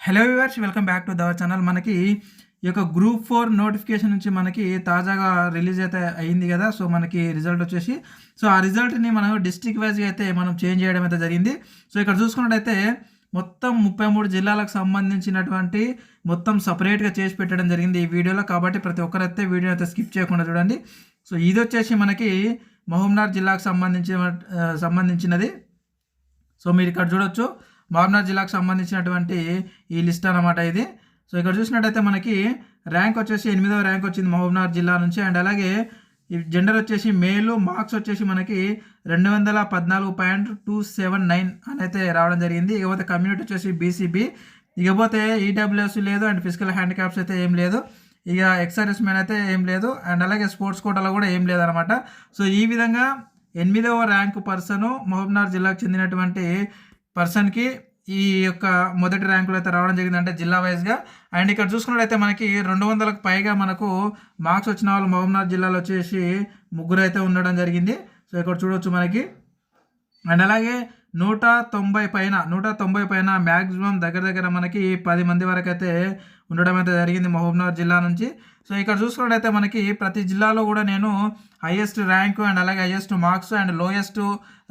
Hello viewers, welcome back to our channel. మనకి ఈ యొక్క గ్రూప్ 4 నోటిఫికేషన్ నుంచి మనకి తాజాగా రిలీజ్ అయితే అయింది కదా. సో మనకి రిజల్ట్ వచ్చేసి ఆ రిజల్ట్ని మనం డిస్ట్రిక్ట్ వైజ్గా అయితే మనం చేంజ్ చేయడం అయితే జరిగింది. సో ఇక్కడ చూసుకున్నట్టయితే మొత్తం 33 జిల్లాలకు సంబంధించినటువంటి మొత్తం సపరేట్గా చేసి పెట్టడం జరిగింది ఈ వీడియోలో. కాబట్టి ప్రతి ఒక్కరైతే వీడియో అయితే స్కిప్ చేయకుండా చూడండి. సో ఇది వచ్చేసి మనకి మహబూబ్నగర్ జిల్లాకు సంబంధించినది. సో మీరు ఇక్కడ చూడొచ్చు, మహబూబ్నగర్ జిల్లాకు సంబంధించినటువంటి ఈ లిస్ట్ అన్నమాట ఇది. సో ఇక్కడ చూసినట్టయితే మనకి ర్యాంక్ వచ్చేసి 8వ ర్యాంక్ వచ్చింది మహబూబ్నగర్ జిల్లా నుంచి. అండ్ అలాగే ఈ జెండర్ వచ్చేసి మేలు, మార్క్స్ వచ్చేసి మనకి 214.279 అని అయితే రావడం జరిగింది. ఇకపోతే కమ్యూనిటీ వచ్చేసి బీసీబీ, ఇకపోతే ఈడబ్ల్యూఎస్ లేదు, అండ్ ఫిజికల్ హ్యాండిక్యాప్స్ అయితే ఏం లేదు, ఇక ఎక్సర్విస్ మెన్ అయితే ఏం లేదు, అండ్ అలాగే స్పోర్ట్స్ కోటాలో కూడా ఏం లేదనమాట. సో ఈ విధంగా 8వ ర్యాంకు పర్సను మహబూబ్నగర్ జిల్లాకు చెందినటువంటి పర్సన్కి ఈ యొక్క మొదటి ర్యాంకులు అయితే రావడం జరిగింది, అంటే జిల్లా వైజ్గా. అండ్ ఇక్కడ చూసుకున్నట్లయితే మనకి 200లకు పైగా మనకు మార్క్స్ వచ్చిన వాళ్ళు మహబూబ్నగర్ జిల్లాలో వచ్చేసి 3 అయితే ఉండడం జరిగింది. సో ఇక్కడ చూడొచ్చు మనకి. అండ్ అలాగే 190 పైన మ్యాక్సిమం దగ్గర మనకి 10 మంది వరకు అయితే ఉండడం అయితే జరిగింది మహబూబ్నగర్ జిల్లా నుంచి. సో ఇక్కడ చూసుకున్నట్టయితే మనకి ప్రతి జిల్లాలో కూడా నేను హైయెస్ట్ ర్యాంకు అండ్ అలాగే highest marks and lowest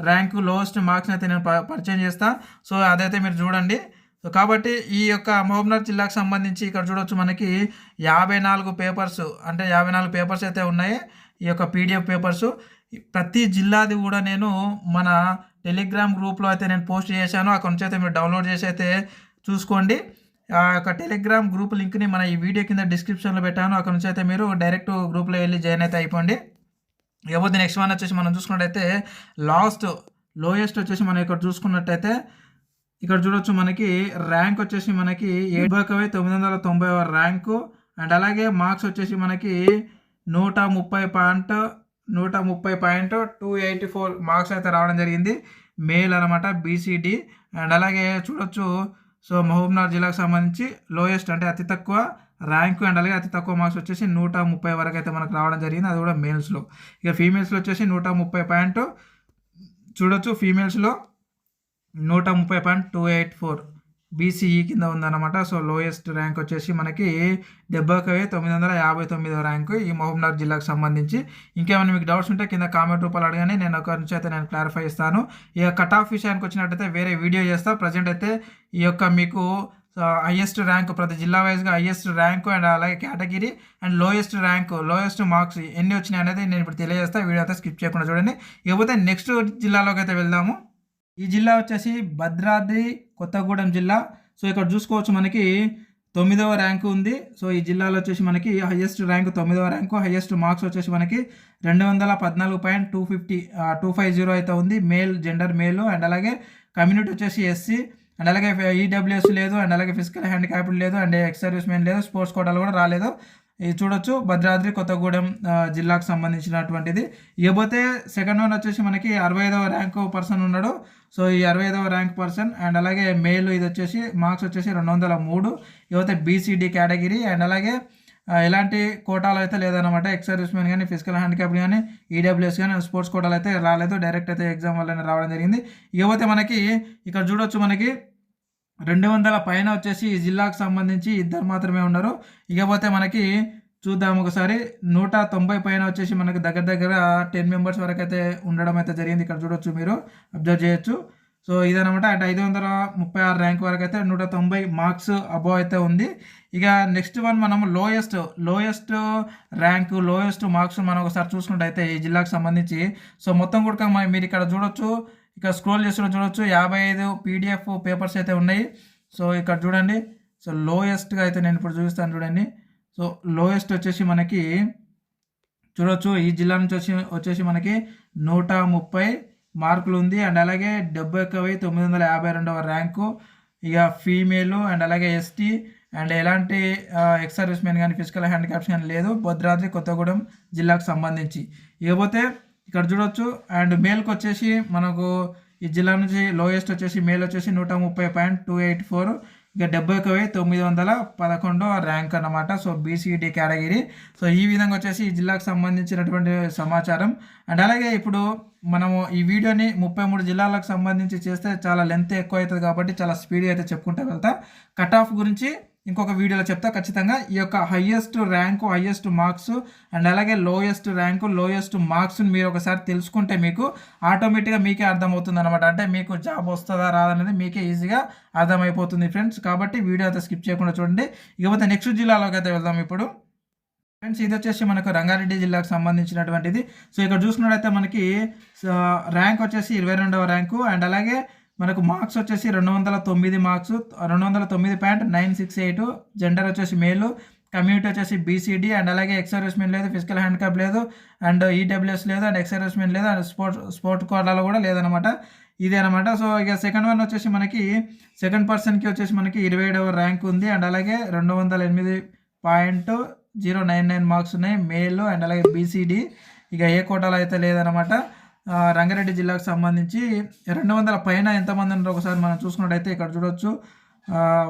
rank lowest మార్క్స్ని అయితే నేను పరిచయం చేస్తాను. సో అదైతే మీరు చూడండి. సో కాబట్టి ఈ యొక్క మహబూబ్నగర్ జిల్లాకు సంబంధించి ఇక్కడ చూడొచ్చు మనకి 54 పేపర్స్, అంటే 54 పేపర్స్ అయితే ఉన్నాయి, ఈ యొక్క పీడిఎఫ్ పేపర్స్. ప్రతి జిల్లాది కూడా నేను మన టెలిగ్రామ్ గ్రూప్లో అయితే నేను పోస్ట్ చేశాను. అక్కడ నుంచి అయితే మీరు డౌన్లోడ్ చేసి అయితే చూసుకోండి. ఆ యొక్క టెలిగ్రామ్ గ్రూప్ లింక్ని మన ఈ వీడియో కింద డిస్క్రిప్షన్లో పెట్టాను. అక్కడ నుంచి అయితే మీరు డైరెక్ట్ గ్రూప్లో వెళ్ళి జాయిన్ అయితే అయిపోండి. ఇకపోతే నెక్స్ట్ వన్ వచ్చేసి మనం చూసుకున్నట్టయితే లోయెస్ట్ వచ్చేసి మనం ఇక్కడ చూసుకున్నట్టయితే ఇక్కడ చూడొచ్చు మనకి ర్యాంక్ వచ్చేసి మనకి 7,990 ర్యాంకు. అండ్ అలాగే మార్క్స్ వచ్చేసి మనకి 130.284 మార్క్స్ అయితే రావడం జరిగింది. మేల్ అనమాట, బీసీడీ. అండ్ అలాగే చూడొచ్చు, సో మహబూబ్నగర్ జిల్లాకు సంబంధించి లోయెస్ట్ అంటే అతి తక్కువ ర్యాంకు అండ్ అలాగే అతి తక్కువ మార్క్స్ వచ్చేసి 130 వరకు అయితే మనకు రావడం జరిగింది, అది కూడా మేల్స్లో. ఇక ఫీమేల్స్లో వచ్చేసి 130 చూడొచ్చు, ఫీమేల్స్లో 130.284 బీసీఈ కింద ఉందన్నమాట. సో లోయెస్ట్ ర్యాంక్ వచ్చేసి మనకి 70,959 ర్యాంకు ఈ మహబూబ్నగర్ జిల్లాకు సంబంధించి. ఇంకేమైనా మీకు డౌట్స్ ఉంటే కింద కామెంట్ రూపాయలు అడగని, నేను ఒక నుంచి అయితే నేను క్లారిఫై ఇస్తాను. ఇక కట్ ఆఫ్ విషయానికి వచ్చినట్టయితే వేరే వీడియో చేస్తాను. ప్రజెంట్ అయితే ఈ యొక్క మీకు హైయెస్ట్ ర్యాంకు ప్రతి జిల్లా వైజ్గా హైయెస్ట్ ర్యాంకు అండ్ అలాగే category and lowest rank lowest marks ఎన్ని వచ్చినాయి అనేది నేను ఇప్పుడు తెలియజేస్తాను. వీడియో అయితే స్కిప్ చేయకుండా చూడండి. ఇకపోతే నెక్స్ట్ జిల్లాలోకి అయితే వెళ్దాము. ఈ జిల్లా వచ్చేసి భద్రాద్రి కొత్తగూడెం జిల్లా. సో ఇక్కడ చూసుకోవచ్చు మనకి 9వ ర్యాంకు ఉంది. సో ఈ జిల్లాలో వచ్చేసి మనకి హైయెస్ట్ ర్యాంకు 9వ ర్యాంకు, హైయెస్ట్ మార్క్స్ వచ్చేసి మనకి 214.250 అయితే ఉంది. జెండర్ మేలు. అండ్ అలాగే కమ్యూనిటీ వచ్చేసి ఎస్సీ, అండ్ అలాగే ఈడబ్ల్యూఎస్ లేదు, అండ్ అలాగే ఫిజికల్ హ్యాండిక్యాప్డ్ లేదు, అండ్ ఎక్స్ సర్వీస్ మెన్ లేదు, స్పోర్ట్స్ కోటాలు కూడా రాలేదు. ఇది చూడొచ్చు భద్రాద్రి కొత్తగూడెం జిల్లాకు సంబంధించినటువంటిది. ఇకపోతే సెకండ్ వన్ వచ్చేసి మనకి 65వ ర్యాంకు పర్సన్ ఉన్నాడు. సో ఈ 65వ ర్యాంక్ పర్సన్ అండ్ అలాగే మేల్, ఇది వచ్చేసి మార్క్స్ వచ్చేసి 203. ఇకపోతే బీసీడీ కేటగిరీ అండ్ అలాగే ఎలాంటి కోటాలు అయితే లేదనమాట. ఎక్స్ సర్వీస్ మెన్ కానీ ఫిజికల్ హ్యాండిక్యాప్ కానీ ఈడబ్ల్యూఎస్ కానీ స్పోర్ట్స్ కోటాలు అయితే రాలేదు, డైరెక్ట్ అయితే ఎగ్జామ్ వల్లనే రావడం జరిగింది. ఇకపోతే మనకి ఇక్కడ చూడొచ్చు మనకి 200 పైన వచ్చేసి ఈ జిల్లాకు సంబంధించి 2 మాత్రమే ఉన్నారు. ఇకపోతే మనకి చూద్దాం ఒకసారి, 190 పైన వచ్చేసి మనకి దగ్గర 10 మెంబర్స్ వరకు అయితే ఉండడం అయితే జరిగింది. ఇక్కడ చూడొచ్చు, మీరు అబ్జర్వ్ చేయొచ్చు. సో ఇదనమాట. అంటే 536 ర్యాంక్ వరకు అయితే 190 మార్క్స్ అబోవ్ అయితే ఉంది. ఇక నెక్స్ట్ వన్ మనం లోయెస్ట్ ర్యాంకు లోయెస్ట్ మార్క్స్ మనం ఒకసారి చూసుకుంటే ఈ జిల్లాకు సంబంధించి. సో మొత్తం కూడా మీరు ఇక్కడ చూడొచ్చు, ఇక్కడ స్క్రోల్ చేస్తున్న చూడొచ్చు 55 పీడిఎఫ్ పేపర్స్ అయితే ఉన్నాయి. సో ఇక్కడ చూడండి, సో లోయెస్ట్గా అయితే నేను ఇప్పుడు చూపిస్తాను చూడండి. సో లోయెస్ట్ వచ్చేసి మనకి చూడొచ్చు ఈ జిల్లా నుంచి వచ్చేసి మనకి 130 మార్కులు ఉంది. అండ్ అలాగే 71,952 ర్యాంకు. ఇక ఫీమేలు అండ్ అలాగే ఎస్టీ అండ్ ఎలాంటి ఎక్స్ సర్వీస్ మెన్ కానీ ఫిజికల్ హ్యాండిక్యాప్స్ కానీ లేదు భద్రాద్రి కొత్తగూడెం జిల్లాకు సంబంధించి. ఇకపోతే ఇక్కడ చూడొచ్చు, అండ్ మేల్కి వచ్చేసి మనకు ఈ జిల్లా నుంచి లోయెస్ట్ వచ్చేసి మేల్ వచ్చేసి 130.284. ఇక 71,911 ర్యాంక్ అన్నమాట. So BCD category. సో ఈ విధంగా వచ్చేసి ఈ జిల్లాకు సంబంధించినటువంటి సమాచారం. అండ్ అలాగే ఇప్పుడు మనము ఈ వీడియోని 33 జిల్లాలకు సంబంధించి చేస్తే చాలా లెంత్ ఎక్కువ అవుతుంది కాబట్టి చాలా స్పీడ్గా అయితే చెప్పుకుంటూ వెళ్తా. కట్ ఆఫ్ గురించి ఇంకొక వీడియోలో చెప్తా ఖచ్చితంగా. ఈ యొక్క highest rank, highest marks and అలాగే లోయెస్ట్ ర్యాంకు, లోయెస్ట్ మార్క్స్ మీరు ఒకసారి తెలుసుకుంటే మీకు ఆటోమేటిక్గా మీకే అర్థమవుతుంది అనమాట. అంటే మీకు జాబ్ వస్తుందా రాదనేది మీకే ఈజీగా అర్థమైపోతుంది ఫ్రెండ్స్. కాబట్టి వీడియో అయితే స్కిప్ చేయకుండా చూడండి. ఇకపోతే నెక్స్ట్ జిల్లాలోకి అయితే వెళ్దాం ఇప్పుడు. ఫ్రెండ్స్ ఇది వచ్చేసి మనకు రంగారెడ్డి జిల్లాకు సంబంధించినటువంటిది. సో ఇక్కడ చూసుకున్నట్టయితే మనకి ర్యాంక్ వచ్చేసి 22వ ర్యాంకు అండ్ అలాగే మనకు మార్క్స్ వచ్చేసి 209 మార్క్స్, 209.968. జెండర్ వచ్చేసి మేలు, కమ్యూనిటీ వచ్చేసి బీసీడీ అండ్ అలాగే ఎక్స్ సర్వీస్మెన్ లేదు, ఫిజికల్ హ్యాండిక్యాప్ లేదు అండ్ ఈడబ్ల్యూఎస్ లేదు అండ్ ఎక్స్ సర్వీస్మెన్ లేదు అండ్ స్పోర్ట్ కోటాలో కూడా లేదనమాట. ఇదే అనమాట. సో ఇక సెకండ్ వన్ వచ్చేసి మనకి సెకండ్ పర్సన్కి వచ్చేసి మనకి 27వ ర్యాంక్ ఉంది అండ్ అలాగే 208.099 మార్క్స్ ఉన్నాయి మేల్ అండ్ అలాగే బీసీడీ. ఇక ఏ కోటాలో అయితే లేదనమాట. రంగారెడ్డి జిల్లాకు సంబంధించి 200 పైన ఎంతమంది ఉన్నారో ఒకసారి మనం చూసుకున్నట్టయితే ఇక్కడ చూడొచ్చు.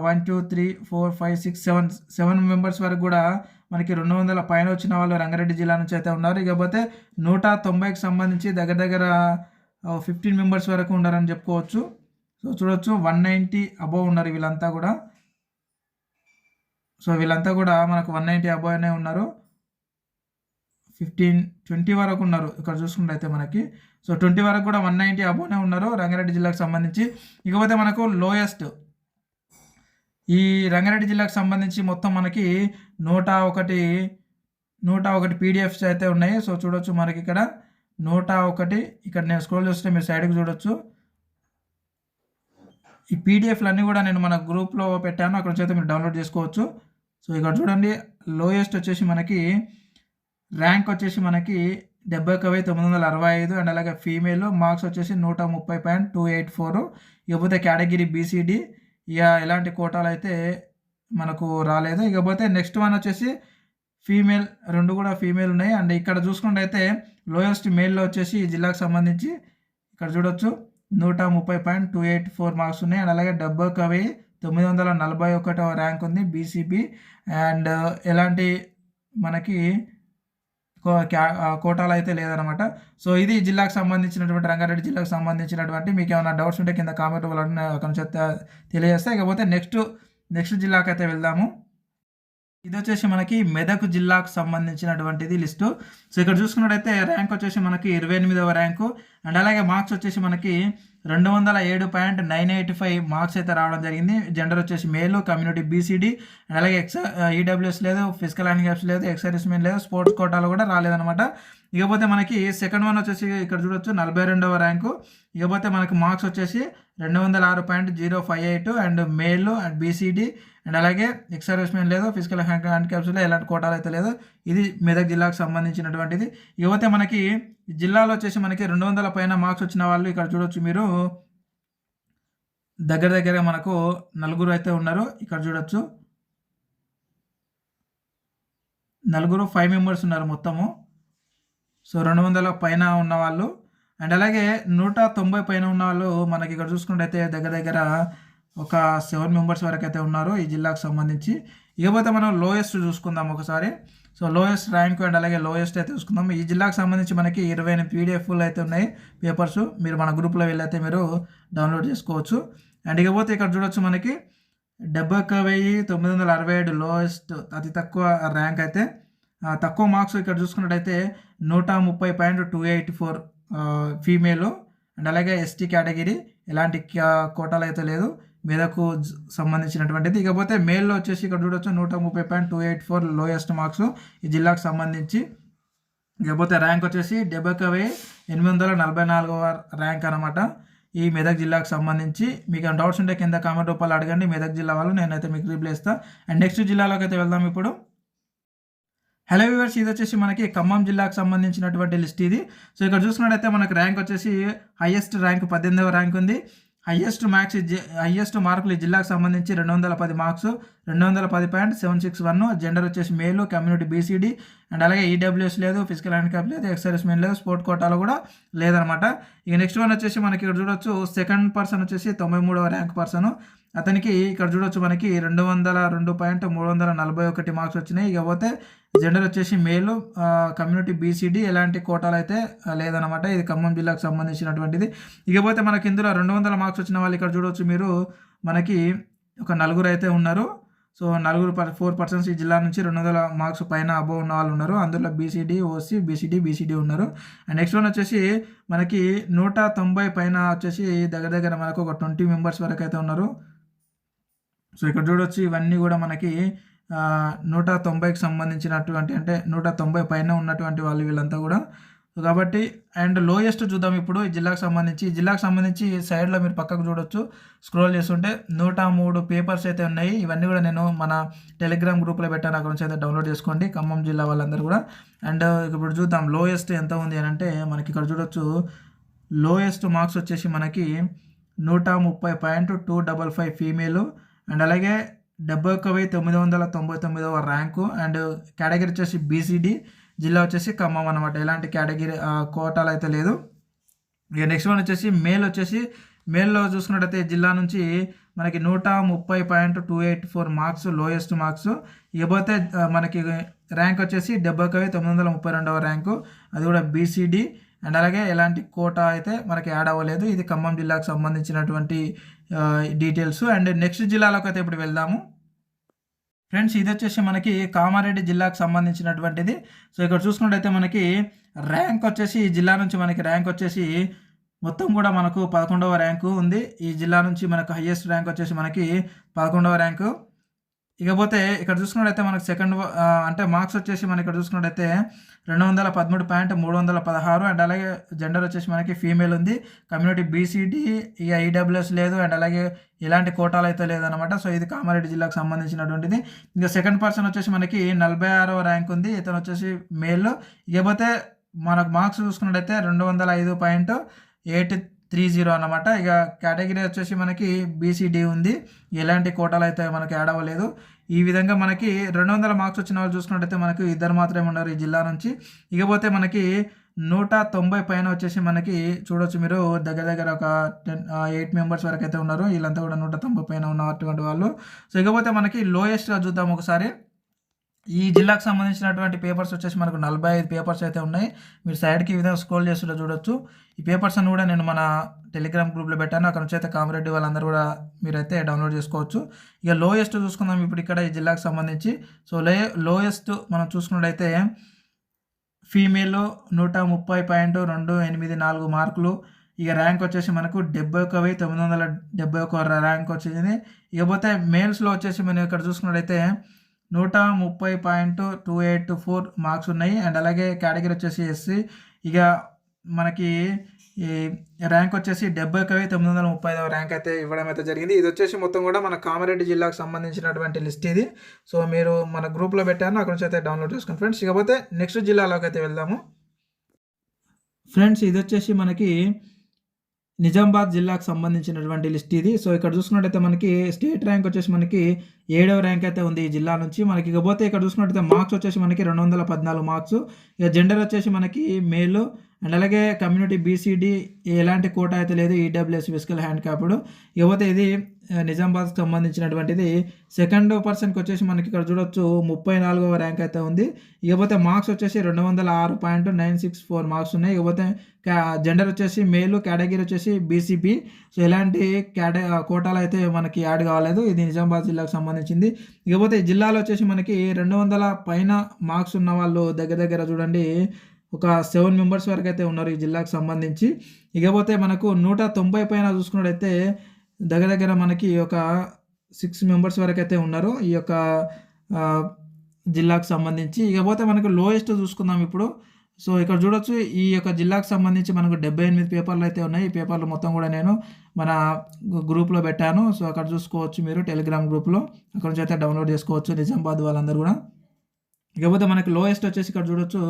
1 2 3 4 5 6 7 మెంబర్స్ వరకు కూడా మనకి 200 పైన వచ్చిన వాళ్ళు రంగారెడ్డి జిల్లా నుంచి అయితే ఉన్నారు. ఇకపోతే 190కి సంబంధించి దగ్గర 15 మెంబర్స్ వరకు ఉన్నారని చెప్పుకోవచ్చు. సో చూడొచ్చు 190 అబోవ్ ఉన్నారు వీళ్ళంతా కూడా. సో వీళ్ళంతా కూడా మనకు 190 అబోవ్ అనే ఉన్నారు. 20 వరకు ఉన్నారు ఇక్కడ చూసుకున్నట్లయితే మనకి. సో 20 వరకు కూడా 190 అబోనే ఉన్నారు రంగారెడ్డి జిల్లాకు సంబంధించి. ఇకపోతే మనకు లోయెస్ట్ ఈ రంగారెడ్డి జిల్లాకు సంబంధించి మొత్తం మనకి 101 పీడిఎఫ్స్ అయితే ఉన్నాయి. సో చూడొచ్చు మనకి ఇక్కడ 101. ఇక్కడ నేను స్క్రోల్ చేస్తే మీరు సైడ్కి చూడొచ్చు. ఈ పీడిఎఫ్లు అన్నీ కూడా నేను మన గ్రూప్లో పెట్టాను, అక్కడ నుంచి అయితే మీరు డౌన్లోడ్ చేసుకోవచ్చు. సో ఇక్కడ చూడండి లోయెస్ట్ వచ్చేసి మనకి ర్యాంక్ వచ్చేసి మనకి 71,965 అండ్ అలాగే ఫీమేల్ మార్క్స్ వచ్చేసి 130.284. ఇకపోతే కేటగిరీ బీసీడీ. ఇక ఎలాంటి కోటాలు అయితే మనకు రాలేదు. ఇకపోతే నెక్స్ట్ వన్ వచ్చేసి ఫీమేల్, 2 కూడా ఫీమేల్ ఉన్నాయి. అండ్ ఇక్కడ చూసుకుంటే లోయెస్ట్ మేల్లో వచ్చేసి ఈ జిల్లాకు సంబంధించి ఇక్కడ చూడొచ్చు 130.284 మార్క్స్ ఉన్నాయి అండ్ అలాగే 70,941 ర్యాంక్ ఉంది బీసీబీ. అండ్ ఎలాంటి మనకి కోటాలు అయితే లేదనమాట. సో ఇది జిల్లాకు సంబంధించినటువంటి రంగారెడ్డి జిల్లాకు సంబంధించినటువంటి. మీకు ఏమైనా డౌట్స్ ఉంటే కింద కామెంట్ వాళ్ళని కొంచెం తెలియజేస్తే. ఇకపోతే నెక్స్ట్ జిల్లాకు అయితే వెళ్దాము. ఇది వచ్చేసి మనకి మెదక్ జిల్లాకు సంబంధించినటువంటిది లిస్టు. సో ఇక్కడ చూసుకున్నట్టయితే ర్యాంక్ వచ్చేసి మనకి 28వ ర్యాంకు అండ్ అలాగే మార్క్స్ వచ్చేసి మనకి 207.985 మార్క్స్ అయితే రావడం జరిగింది. జెండర్ వచ్చేసి మేలు, కమ్యూనిటీ బీసీడీ అండ్ అలాగే ఈడబ్ల్యూఎస్ లేదు, ఫిజికల్ హ్యాండిక్యాప్స్ లేదు, ఎక్స్ సర్వీస్మెన్ లేదు, స్పోర్ట్స్ కోటాలు కూడా రాలేదనమాట. ఇకపోతే మనకి సెకండ్ వన్ వచ్చేసి ఇక్కడ చూడొచ్చు 42వ ర్యాంకు. ఇకపోతే మనకి మార్క్స్ వచ్చేసి 206.058 and male and BCD and అలాగే ఎక్స్ సర్వీస్మెన్ లేదు, ఫిజికల్ హ్యాండిక్యాప్స్లో ఎలాంటి కోటాలు అయితే లేదు. ఇది మెదక్ జిల్లాకు సంబంధించినటువంటిది. ఇకపోతే మనకి జిల్లాలో వచ్చేసి మనకి 200 పైన మార్క్స్ వచ్చిన వాళ్ళు ఇక్కడ చూడొచ్చు మీరు దగ్గర మనకు 4 అయితే ఉన్నారు. ఇక్కడ చూడొచ్చు 5 మెంబర్స్ ఉన్నారు మొత్తము. సో 200 పైన ఉన్న వాళ్ళు అండ్ అలాగే 190 పైన ఉన్న వాళ్ళు మనకి ఇక్కడ చూసుకుంటే దగ్గర ఒక 7 మెంబర్స్ వరకు అయితే ఉన్నారు ఈ జిల్లాకు సంబంధించి. ఇకపోతే మనం లోయెస్ట్ చూసుకుందాం ఒకసారి. సో లోయెస్ట్ ర్యాంక్ అండ్ అలాగే లోయెస్ట్ అయితే చూసుకుందాం. ఈ జిల్లాకు సంబంధించి మనకి 28 పీడిఎఫ్లు అయితే ఉన్నాయి పేపర్స్. మీరు మన గ్రూప్లో వెళ్ళైతే మీరు డౌన్లోడ్ చేసుకోవచ్చు. అండ్ ఇకపోతే ఇక్కడ చూడొచ్చు మనకి 71,967 లోయెస్ట్ అతి తక్కువ ర్యాంక్ అయితే. తక్కువ మార్క్స్ ఇక్కడ చూసుకున్నట్టయితే 130.284 ఫీమేల్ అండ్ అలాగే ఎస్టీ కేటగిరీ. ఎలాంటి కోటాలు అయితే లేదు మెదకు సంబంధించినటువంటిది. ఇకపోతే మేల్లో వచ్చేసి ఇక్కడ చూడొచ్చు 130.284 లోయెస్ట్ మార్క్స్ ఈ జిల్లాకు సంబంధించి. ఇకపోతే ర్యాంక్ వచ్చేసి 70,844 ర్యాంక్ అనమాట ఈ మెదక్ జిల్లాకు సంబంధించి. మీకు డౌట్స్ ఉంటే కింద కామెంట్ రూపాయలు అడగండి మెదక్ జిల్లా వాళ్ళు, నేనైతే మీకు రిప్లై ఇస్తాను. అండ్ నెక్స్ట్ జిల్లాలోకి అయితే వెళ్దాం ఇప్పుడు. హలో వ్యూవర్స్, ఇది వచ్చేసి మనకి ఖమ్మం జిల్లాకు సంబంధించినటువంటి లిస్ట్ ఇది. సో ఇక్కడ చూసుకున్నట్టయితే మనకు ర్యాంక్ వచ్చేసి హైయెస్ట్ ర్యాంక్ 18వ ర్యాంక్ ఉంది. హైయెస్ట్ మార్కులు ఈ జిల్లాకు సంబంధించి 210 మార్క్స్, 210.761. జెండర్ వచ్చేసి మేలు, కమ్యూనిటీ బీసీడీ అండ్ అలాగే ఈడబ్ల్యూఎస్ లేదు, ఫిజికల్ హ్యాండిక్యాప్ లేదు, ఎక్స్ సర్వీస్మెన్ లేదు, స్పోర్ట్ కోటాలో కూడా లేదనమాట. ఇక నెక్స్ట్ వన్ వచ్చేసి మనకి ఇక్కడ చూడొచ్చు సెకండ్ పర్సన్ వచ్చేసి 93వ ర్యాంక్ పర్సన్ అతనికి ఇక్కడ చూడొచ్చు మనకి 202.341 మార్క్స్ వచ్చినాయి. ఇకపోతే జెండర్ వచ్చేసి మేలు, కమ్యూనిటీ బీసీడీ ఎలాంటి కోటాలు అయితే లేదనమాట. ఇది ఖమ్మం జిల్లాకు సంబంధించినటువంటిది. ఇకపోతే మనకి ఇందులో 200 మార్క్స్ వచ్చిన వాళ్ళు ఇక్కడ చూడవచ్చు మీరు, మనకి ఒక నలుగురు అయితే ఉన్నారు. సో నలుగురు 4% ఈ జిల్లా నుంచి 200 మార్క్స్ పైన అబోవ్ ఉన్న వాళ్ళు ఉన్నారు. అందులో బీసీడీ, ఓసీ, బీసీడీ ఉన్నారు. అండ్ నెక్స్ట్ వన్ వచ్చేసి మనకి 190 పైన వచ్చేసి దగ్గర మనకు ఒక 20 మెంబర్స్ వరకు అయితే ఉన్నారు. సో ఇక్కడ చూడొచ్చు ఇవన్నీ కూడా మనకి 190కి సంబంధించినటువంటి, అంటే 190 పైన ఉన్నటువంటి వాళ్ళు వీళ్ళంతా కూడా. కాబట్టి అండ్ లోయెస్ట్ చూద్దాం ఇప్పుడు ఈ జిల్లాకు సంబంధించి సైడ్లో మీరు పక్కకు చూడొచ్చు, స్క్రోల్ చేస్తుంటే 103 పేపర్స్ అయితే ఉన్నాయి. ఇవన్నీ కూడా నేను మన టెలిగ్రామ్ గ్రూప్లో పెట్టాను, అక్కడ నుంచి అయితే డౌన్లోడ్ చేసుకోండి ఖమ్మం జిల్లా వాళ్ళందరూ కూడా. అండ్ ఇప్పుడు చూద్దాం లోయెస్ట్ ఎంత ఉంది అని అంటే, మనకి ఇక్కడ చూడొచ్చు లోయెస్ట్ మార్క్స్ వచ్చేసి మనకి 130.255 ఫీమేలు, అండ్ అలాగే 71,999వ ర్యాంకు. అండ్ కేటగిరీ వచ్చేసి బీసీడీ, జిల్లా వచ్చేసి ఖమ్మం అనమాట. ఎలాంటి కేటగిరీ కోటాలు అయితే లేదు. ఇక నెక్స్ట్ వన్ వచ్చేసి మేల్లో చూసుకున్నట్టయితే జిల్లా నుంచి మనకి 130.284 మార్క్స్ లోయెస్ట్ మార్క్స్. ఇకపోతే మనకి ర్యాంక్ వచ్చేసి 71,932వ ర్యాంకు, అది కూడా బీసీడీ. అండ్ అలాగే ఎలాంటి కోటా అయితే మనకి యాడ్ అవ్వలేదు. ఇది ఖమ్మం జిల్లాకు సంబంధించినటువంటి డీటెయిల్స్. అండ్ నెక్స్ట్ జిల్లాలోకి అయితే ఇప్పుడు వెళ్దాము ఫ్రెండ్స్. ఇది వచ్చేసి మనకి కామారెడ్డి జిల్లాకు సంబంధించినటువంటిది. సో ఇక్కడ చూసుకున్నట్టయితే మనకి ర్యాంక్ వచ్చేసి ఈ జిల్లా నుంచి మనకి ర్యాంక్ వచ్చేసి మొత్తం కూడా మనకు 11వ ర్యాంకు ఉంది. ఈ జిల్లా నుంచి మనకు హైయెస్ట్ ర్యాంక్ వచ్చేసి మనకి 11వ ర్యాంకు. ఇకపోతే ఇక్కడ చూసుకున్నట్టయితే మనకు సెకండ్ అంటే మార్క్స్ వచ్చేసి మనకి ఇక్కడ చూసుకున్నట్టయితే 213.316. అండ్ అలాగే జెండర్ వచ్చేసి మనకి ఫీమేల్ ఉంది, కమ్యూనిటీ బీసీడీ, ఇక ఈడబ్ల్యూఎస్ లేదు, అండ్ అలాగే ఎలాంటి కోటాలు అయితే లేదనమాట. సో ఇది కామారెడ్డి జిల్లాకు సంబంధించినటువంటిది. ఇంకా సెకండ్ పర్సన్ వచ్చేసి మనకి 46వ ర్యాంక్ ఉంది, ఇతను వచ్చేసి మేల్. ఇకపోతే మనకు మార్క్స్ చూసుకున్నట్టయితే 205.830 అన్నమాట. ఇక కేటగిరీ వచ్చేసి మనకి బీసీడీ ఉంది, ఎలాంటి కోటాలు అయితే మనకి యాడ్ అవ్వలేదు. ఈ విధంగా మనకి 200 మార్క్స్ వచ్చిన వాళ్ళు చూసుకున్నట్టయితే మనకి ఇద్దరు మాత్రమే ఉన్నారు ఈ జిల్లా నుంచి. ఇకపోతే మనకి 190 పైన వచ్చేసి మనకి చూడొచ్చు మీరు, దగ్గర ఒక 8 మెంబర్స్ వరకు అయితే ఉన్నారు. వీళ్ళంతా కూడా 190 పైన ఉన్నటువంటి వాళ్ళు. సో ఇకపోతే మనకి లోయెస్ట్గా చూద్దాం ఒకసారి. ఈ జిల్లాకు సంబంధించినటువంటి పేపర్స్ వచ్చేసి మనకు 45 పేపర్స్ అయితే ఉన్నాయి. మీరు సైడ్కి ఈ విధంగా స్క్రోల్ చేస్తుంటే చూడొచ్చు. ఈ పేపర్స్ అన్ని కూడా నేను మన టెలిగ్రామ్ గ్రూప్లో పెట్టాను, అక్కడ నుంచి అయితే కామారెడ్డి వాళ్ళందరూ కూడా మీరైతే డౌన్లోడ్ చేసుకోవచ్చు. ఇక లోయెస్ట్ చూసుకుందాం ఇప్పుడు ఇక్కడ ఈ జిల్లాకు సంబంధించి. సో లోయెస్ట్ మనం చూసుకున్నట్టయితే ఫీమేల్ 130.284 మార్కులు. ఇక ర్యాంక్ వచ్చేసి మనకు 71,971 ర్యాంక్ వచ్చింది. ఇకపోతే మేల్స్లో వచ్చేసి మనం ఇక్కడ చూసుకున్నట్టయితే 130.284 మార్క్స్ ఉన్నాయి. అండ్ అలాగే కేటగిరీ వచ్చేసి ఎస్సీ. ఇక మనకి ఈ ర్యాంక్ వచ్చేసి 71,935వ ర్యాంక్ అయితే ఇవ్వడం అయితే జరిగింది. ఇది వచ్చేసి మొత్తం కూడా మన కామారెడ్డి జిల్లాకు సంబంధించినటువంటి లిస్ట్ ఇది. సో మీరు మన గ్రూప్లో పెట్టాను, అక్కడ నుంచి అయితే డౌన్లోడ్ చేసుకోండి ఫ్రెండ్స్. ఇకపోతే నెక్స్ట్ జిల్లాలోకి అయితే వెళ్దాము ఫ్రెండ్స్. ఇది వచ్చేసి మనకి నిజామాబాద్ జిల్లాకు సంబంధించినటువంటి లిస్ట్ ఇది. సో ఇక్కడ చూసుకున్నట్టయితే మనకి స్టేట్ ర్యాంక్ వచ్చేసి మనకి 7వ ర్యాంక్ అయితే ఉంది ఈ జిల్లా నుంచి మనకి. ఇకపోతే ఇక్కడ చూసుకున్నట్టయితే మార్క్స్ వచ్చేసి మనకి 214 మార్క్స్. ఇక జెండర్ వచ్చేసి మనకి మేల్, అండ్ అలాగే కమ్యూనిటీ బీసీడీ ఎలాంటి కోటా అయితే లేదు, ఈడబ్ల్యూఎస్ ఫిజికల్ హ్యాండిక్యాప్డ్. ఇకపోతే ఇది నిజామాబాద్కి సంబంధించినటువంటిది. సెకండ్ పర్సన్కి వచ్చేసి మనకి ఇక్కడ చూడొచ్చు 34వ ర్యాంక్ అయితే ఉంది. ఇకపోతే మార్క్స్ వచ్చేసి 206.964 మార్క్స్ ఉన్నాయి. ఇకపోతే జెండర్ వచ్చేసి మేలు, కేటగిరీ వచ్చేసి బీసీబీ. సో ఎలాంటి కోటాలు అయితే మనకి యాడ్ కాలేదు. ఇది నిజామాబాద్ జిల్లాకు సంబంధించింది. ఇకపోతే ఈ జిల్లాలో వచ్చేసి మనకి 200 పైన మార్క్స్ ఉన్న వాళ్ళు దగ్గర చూడండి ఒక 7 మెంబర్స్ వరకు అయితే ఉన్నారు ఈ జిల్లాకు సంబంధించి. ఇకపోతే మనకు 190 పైన చూసుకున్నట్టయితే దగ్గర మనకి ఒక 6 మెంబర్స్ వరకు అయితే ఉన్నారు ఈ యొక్క జిల్లాకు సంబంధించి. ఇకపోతే మనకు లోయెస్ట్ చూసుకుందాం ఇప్పుడు. సో ఇక్కడ చూడొచ్చు ఈ యొక్క జిల్లాకు సంబంధించి మనకు 78 పేపర్లు అయితే ఉన్నాయి. ఈ పేపర్లు మొత్తం కూడా నేను మన గ్రూప్లో పెట్టాను. సో అక్కడ చూసుకోవచ్చు మీరు టెలిగ్రామ్ గ్రూప్లో, అక్కడ నుంచి అయితే డౌన్లోడ్ చేసుకోవచ్చు నిజామాబాద్ వాళ్ళందరూ కూడా. ఇకపోతే మనకి లోయెస్ట్ వచ్చేసి ఇక్కడ చూడొచ్చు,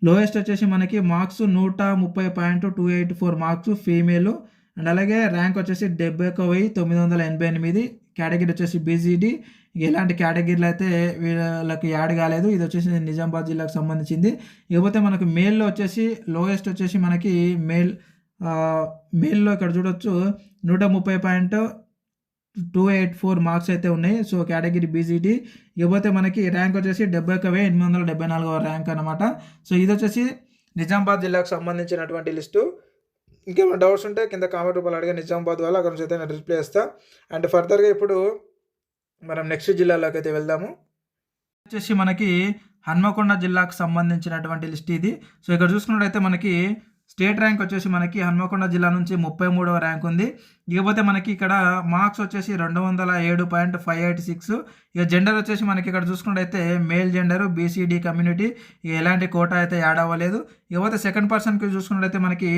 లోయెస్ట్ వచ్చేసి మనకి మార్క్స్ 130.284 మార్క్స్ ఫీమేల్. అండ్ అలాగే ర్యాంక్ వచ్చేసి 71,988. కేటగిరీ వచ్చేసి బీసీడీ. ఎలాంటి కేటగిరీలు అయితే వీళ్ళకి యాడ్ కాలేదు. ఇది వచ్చేసి నిజామాబాద్ జిల్లాకు సంబంధించింది. ఇకపోతే మనకు మేల్లో వచ్చేసి లోయెస్ట్ వచ్చేసి మనకి మేల్ మేల్లో ఇక్కడ చూడొచ్చు 130.284 మార్క్స్ అయితే ఉన్నాయి. So category BCD. ఇకపోతే మనకి ర్యాంక్ వచ్చేసి 71,874వ ర్యాంక్ అనమాట. సో ఇది వచ్చేసి నిజామాబాద్ జిల్లాకు సంబంధించినటువంటి లిస్టు. ఇంకేమైనా డౌట్స్ ఉంటే కింద కామెంట్ రూపంలో అడిగే నిజామాబాద్ వాళ్ళు అక్కడ నుంచి అయితే నేను రిప్లై ఇస్తాను. అండ్ ఫర్దర్గా ఇప్పుడు మనం నెక్స్ట్ జిల్లాలోకి అయితే వెళ్దాము. వచ్చేసి మనకి హన్మకొండ జిల్లాకు సంబంధించినటువంటి లిస్ట్ ఇది. సో ఇక్కడ చూసుకున్నట్టయితే మనకి స్టేట్ ర్యాంక్ వచ్చేసి మనకి హన్మకొండ జిల్లా నుంచి 33వ ర్యాంక్ ఉంది. ఇకపోతే మనకి ఇక్కడ మార్క్స్ వచ్చేసి 207.586. ఇక జెండర్ వచ్చేసి మనకి ఇక్కడ చూసుకున్నట్టయితే మేల్ జెండరు, బీసీడీ కమ్యూనిటీ, ఎలాంటి కోటా అయితే యాడ్ అవ్వలేదు. ఇకపోతే సెకండ్ పర్సన్కి చూసుకున్నట్టయితే మనకి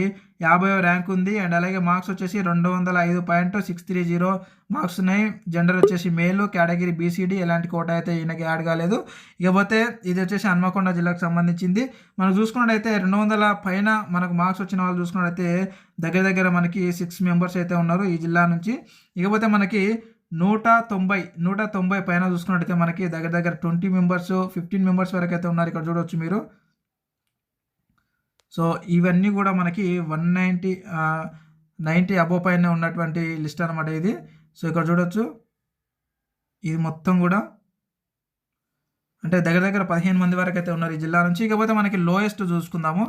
50వ ర్యాంక్ ఉంది. అండ్ అలాగే మార్క్స్ వచ్చేసి 205.630 మార్క్స్ ఉన్నాయి. జెండర్ వచ్చేసి మేలు, కేటగిరీ బీసీడీ, ఎలాంటి కోటా అయితే ఈయనకి యాడ్ కాలేదు. ఇకపోతే ఇది వచ్చేసి హన్మకొండ జిల్లాకు సంబంధించింది. మనం చూసుకున్నట్టయితే 200 పైన మనకు మార్క్స్ వచ్చిన వాళ్ళు చూసుకున్నట్టయితే దగ్గర మనకి 6 మెంబర్స్ అయితే ఉన్నారు ఈ జిల్లా నుంచి. ఇకపోతే మనకి 190 పైన చూసుకున్నట్టయితే మనకి దగ్గర 20 మెంబర్స్, 15 మెంబర్స్ వరకు అయితే ఉన్నారు. ఇక్కడ చూడవచ్చు మీరు. సో ఇవన్నీ కూడా మనకి 190 అబోవ్ పైన ఉన్నటువంటి లిస్ట్ అనమాట ఇది. సో ఇక్కడ చూడవచ్చు ఇది మొత్తం కూడా అంటే దగ్గర 15 మంది వరకు అయితే ఉన్నారు ఈ జిల్లా నుంచి. ఇకపోతే మనకి లోయెస్ట్ చూసుకుందాము.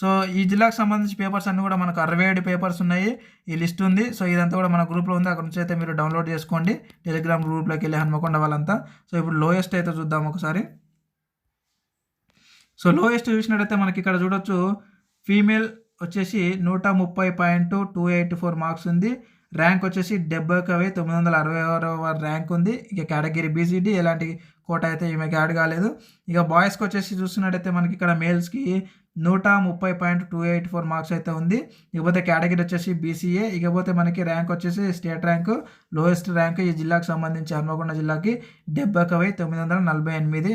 సో ఈ జిల్లాకు సంబంధించి పేపర్స్ అన్నీ కూడా మనకు 67 పేపర్స్ ఉన్నాయి. ఈ లిస్ట్ ఉంది. సో ఇదంతా కూడా మన గ్రూప్లో ఉంది. అక్కడ నుంచి అయితే మీరు డౌన్లోడ్ చేసుకోండి టెలిగ్రామ్ గ్రూప్లోకి వెళ్ళి హన్మకొండ వాళ్ళంతా. సో ఇప్పుడు లోయెస్ట్ అయితే చూద్దాం ఒకసారి. సో లోయెస్ట్ చూసినట్టయితే మనకి ఇక్కడ చూడొచ్చు ఫీమేల్ వచ్చేసి 130.284 మార్క్స్ ఉంది. ర్యాంక్ వచ్చేసి 71,966వ ర్యాంక్ ఉంది. ఇక కేటగిరీ బీసీడీ, ఎలాంటి కోట అయితే ఈమెకి యాడ్ కాలేదు. ఇక బాయ్స్కి వచ్చేసి చూస్తున్నట్టయితే మనకి ఇక్కడ మేల్స్కి 130.284 మార్క్స్ అయితే ఉంది. ఇకపోతే కేటగిరీ వచ్చేసి బీసీఏ. ఇకపోతే మనకి ర్యాంక్ వచ్చేసి స్టేట్ ర్యాంకు, లోయెస్ట్ ర్యాంక్ ఈ జిల్లాకు సంబంధించి హన్మకొండ జిల్లాకి 71,948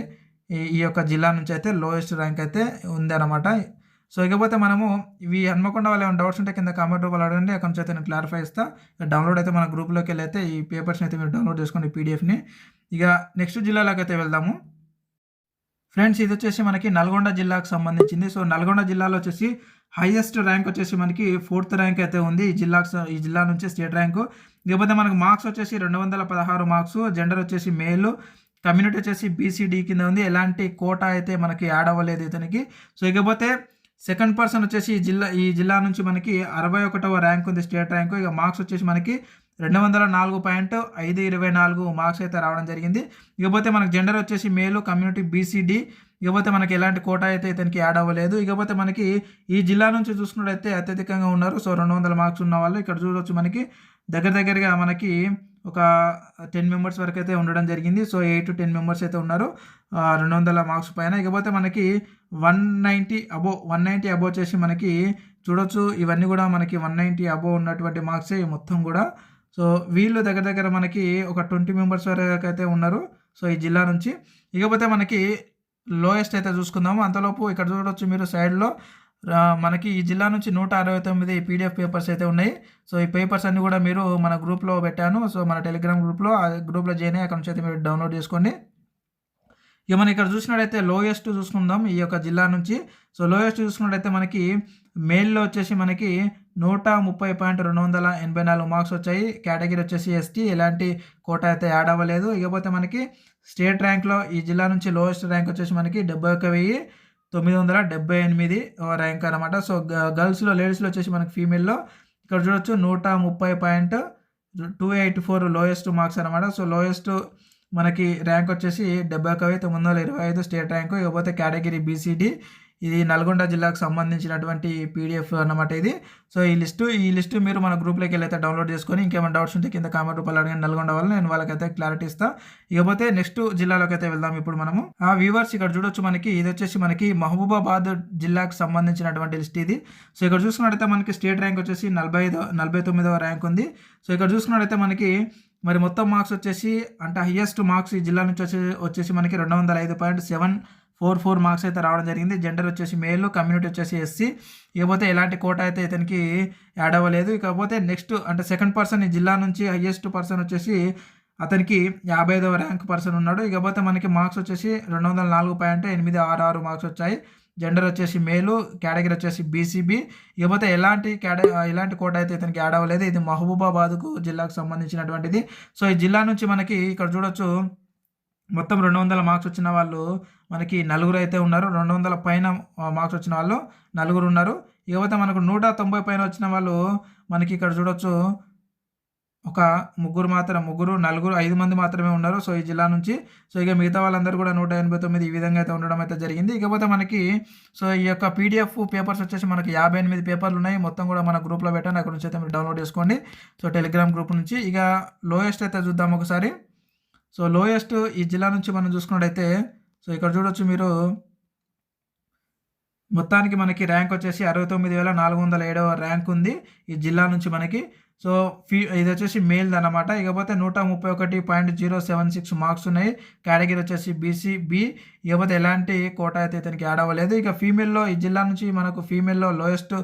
ఈ యొక్క జిల్లా నుంచి అయితే లోయెస్ట్ ర్యాంక్ అయితే ఉంది అనమాట. సో ఇకపోతే మనము ఇవి హన్మకొండ వాళ్ళు ఏమైనా డౌట్స్ ఉంటే కింద కామెంట్ రూపంలో అడగండి. అక్కడ నుంచి అయితే నేను క్లారిఫై ఇస్తాను. డౌన్లోడ్ అయితే మన గ్రూప్లోకి వెళ్ళి అయితే ఈ పేపర్స్ని అయితే మీరు డౌన్లోడ్ చేసుకోండి పీడిఎఫ్ని. ఇక నెక్స్ట్ జిల్లాలోకి అయితే వెళ్దాము. ఫ్రెండ్స్ ఇది వచ్చేసి మనకి నల్గొండ జిల్లాకు సంబంధించింది. సో నల్గొండ జిల్లాలో వచ్చేసి హైయెస్ట్ ర్యాంక్ వచ్చేసి మనకి 4th ర్యాంక్ అయితే ఉంది ఈ జిల్లా నుంచి స్టేట్ ర్యాంకు. ఇకపోతే మనకు మార్క్స్ వచ్చేసి 216 మార్క్స్. జెండర్ వచ్చేసి మేల్, కమ్యూనిటీ వచ్చేసి బీసీడీ కింద ఉంది. ఎలాంటి కోటా అయితే మనకి యాడ్ అవ్వలేదు ఇతనికి. సో ఇకపోతే సెకండ్ పర్సన్ వచ్చేసి ఈ జిల్లా నుంచి మనకి 61వ ర్యాంక్ ఉంది స్టేట్ ర్యాంకు. ఇక మార్క్స్ వచ్చేసి మనకి 204.524 మార్క్స్ అయితే రావడం జరిగింది. ఇకపోతే మనకి జెండర్ వచ్చేసి మేలు, కమ్యూనిటీ బీసీడీ. ఇకపోతే మనకి ఎలాంటి కోటా అయితే ఇతనికి యాడ్ అవ్వలేదు. ఇకపోతే మనకి ఈ జిల్లా నుంచి చూసుకున్నట్టయితే అత్యధికంగా ఉన్నారు. సో 200 మార్క్స్ ఉన్న వాళ్ళు ఇక్కడ చూడవచ్చు మనకి దగ్గరగా మనకి ఒక 10 మెంబర్స్ వరకు అయితే ఉండడం జరిగింది. సో 8 to 10 మెంబర్స్ అయితే ఉన్నారు 200 మార్క్స్ పైన. ఇకపోతే మనకి 190 అబోవ్ వచ్చేసి మనకి చూడొచ్చు. ఇవన్నీ కూడా మనకి 190 అబోవ్ ఉన్నటువంటి మార్క్సే మొత్తం కూడా. సో వీళ్ళు దగ్గర మనకి ఒక 20 మెంబర్స్ వరకు అయితే ఉన్నారు సో ఈ జిల్లా నుంచి. ఇకపోతే మనకి లోయెస్ట్ అయితే చూసుకుందాము. అంతలోపు ఇక్కడ చూడవచ్చు మీరు సైడ్లో మనకి ఈ జిల్లా నుంచి 169 పీడిఎఫ్ పేపర్స్ అయితే ఉన్నాయి. సో ఈ పేపర్స్ అన్నీ కూడా మీరు మన గ్రూప్లో పెట్టాను. సో మన టెలిగ్రామ్ గ్రూప్లో జాయిన్ అయ్యి అక్కడ నుంచి అయితే మీరు డౌన్లోడ్ చేసుకోండి. ఇక మనం ఇక్కడ చూసినట్టయితే లోయెస్ట్ చూసుకుందాం ఈ యొక్క జిల్లా నుంచి. సో లోయెస్ట్ చూసుకున్నట్టయితే మనకి మేల్లో వచ్చేసి మనకి 130.284 మార్క్స్ వచ్చాయి. కేటగిరీ వచ్చేసి ఎస్టీ, ఎలాంటి కోటా అయితే యాడ్ అవ్వలేదు. ఇకపోతే మనకి స్టేట్ ర్యాంక్లో ఈ జిల్లా నుంచి లోయెస్ట్ ర్యాంక్ వచ్చేసి మనకి 71,978 ర్యాంక్ అనమాట. సో గర్ల్స్లో లేడీస్లో వచ్చేసి మనకి ఫీమేల్లో ఇక్కడ చూడొచ్చు 130.284 లోయెస్ట్ మార్క్స్ అనమాట. సో లోయెస్ట్ మనకి ర్యాంక్ వచ్చేసి 71,925 స్టేట్ ర్యాంకు. ఇకపోతే కేటగిరీ బీసీడీ. ఇది నల్గొండ జిల్లాకు సంబంధించినటువంటి పీడిఎఫ్ అన్నమాట ఇది. సో ఈ లిస్టు మీరు మన గ్రూప్లోకి వెళ్ళి అయితే డౌన్లోడ్ చేసుకొని ఇంకేమైనా డౌట్స్ ఉంటే కింద కామెంట్ రూపాయలు అడిగిన నల్గొండ వాళ్ళు నేను వాళ్ళకైతే క్లారిటీ ఇస్తాను. ఇకపోతే నెక్స్ట్ జిల్లాలోకి అయితే వెళ్దాం ఇప్పుడు మనము. వ్యూవర్స్ ఇక్కడ చూడొచ్చు మనకి ఇది వచ్చేసి మనకి మహబూబాబాద్ జిల్లాకు సంబంధించినటువంటి లిస్ట్ ఇది. సో ఇక్కడ చూసుకున్నట్టయితే మనకి స్టేట్ ర్యాంక్ వచ్చేసి 49వ ర్యాంక్ ఉంది. సో ఇక్కడ చూసుకున్నట్టయితే మనకి మరి మొత్తం మార్క్స్ వచ్చేసి అంటే హైయెస్ట్ మార్క్స్ ఈ జిల్లా నుంచి వచ్చేసి మనకి 205.744 మార్క్స్ అయితే రావడం జరిగింది. జెండర్ వచ్చేసి మేల్, కమ్యూనిటీ వచ్చేసి ఎస్సీ. ఇకపోతే ఎలాంటి కోట అయితే ఇతనికి యాడ్ అవ్వలేదు. ఇకపోతే నెక్స్ట్ అంటే సెకండ్ పర్సన్ ఈ జిల్లా నుంచి హైయెస్ట్ పర్సన్ వచ్చేసి అతనికి 55వ ర్యాంక్ పర్సన్ ఉన్నాడు. ఇకపోతే మనకి మార్క్స్ వచ్చేసి 204.866 మార్క్స్ వచ్చాయి. జెండర్ వచ్చేసి మేలు, కేటగిరీ వచ్చేసి బీసీబీ. ఇకపోతే ఎలాంటి కోట అయితే ఇతనికి యాడ్ అవ్వలేదు. ఇది మహబూబాబాద్కు జిల్లాకు సంబంధించినటువంటిది. సో ఈ జిల్లా నుంచి మనకి ఇక్కడ చూడొచ్చు మొత్తం 200 మార్క్స్ వచ్చిన వాళ్ళు మనకి నలుగురు అయితే ఉన్నారు. 200 పైన మార్క్స్ వచ్చిన వాళ్ళు నలుగురు ఉన్నారు. ఇకపోతే మనకు 190 పైన వచ్చిన వాళ్ళు మనకి ఇక్కడ చూడొచ్చు ఒక నలుగురు 5 మంది మాత్రమే ఉన్నారు. సో ఈ జిల్లా నుంచి. సో ఇక మిగతా వాళ్ళందరూ కూడా 189 ఈ విధంగా అయితే ఉండడం అయితే జరిగింది. ఇకపోతే మనకి సో ఈ యొక్క పీడిఎఫ్ పేపర్స్ వచ్చేసి మనకి 58 పేపర్లు ఉన్నాయి. మొత్తం కూడా మన గ్రూప్లో పెట్టాను. అక్కడ నుంచి అయితే మీరు డౌన్లోడ్ చేసుకోండి. సో టెలిగ్రామ్ గ్రూప్ నుంచి. ఇక లోయెస్ట్ అయితే చూద్దాం ఒకసారి. సో లోయెస్ట్ ఈ జిల్లా నుంచి మనం చూసుకున్నట్టయితే సో ఇక్కడ చూడొచ్చు మీరు మొత్తానికి మనకి ర్యాంక్ వచ్చేసి 69,407వ ర్యాంక్ ఉంది ఈ జిల్లా నుంచి మనకి. సో ఇది వచ్చేసి మేల్ అనమాట. ఇకపోతే 131.076 మార్క్స్ ఉన్నాయి. కేటగిరీ వచ్చేసి బీసీబీ. ఇకపోతే ఎలాంటి కోట అయితే ఇతనికి యాడ్ అవ్వలేదు. ఇక ఫీమేల్లో ఈ జిల్లా నుంచి మనకు ఫీమేల్లో లోయెస్ట్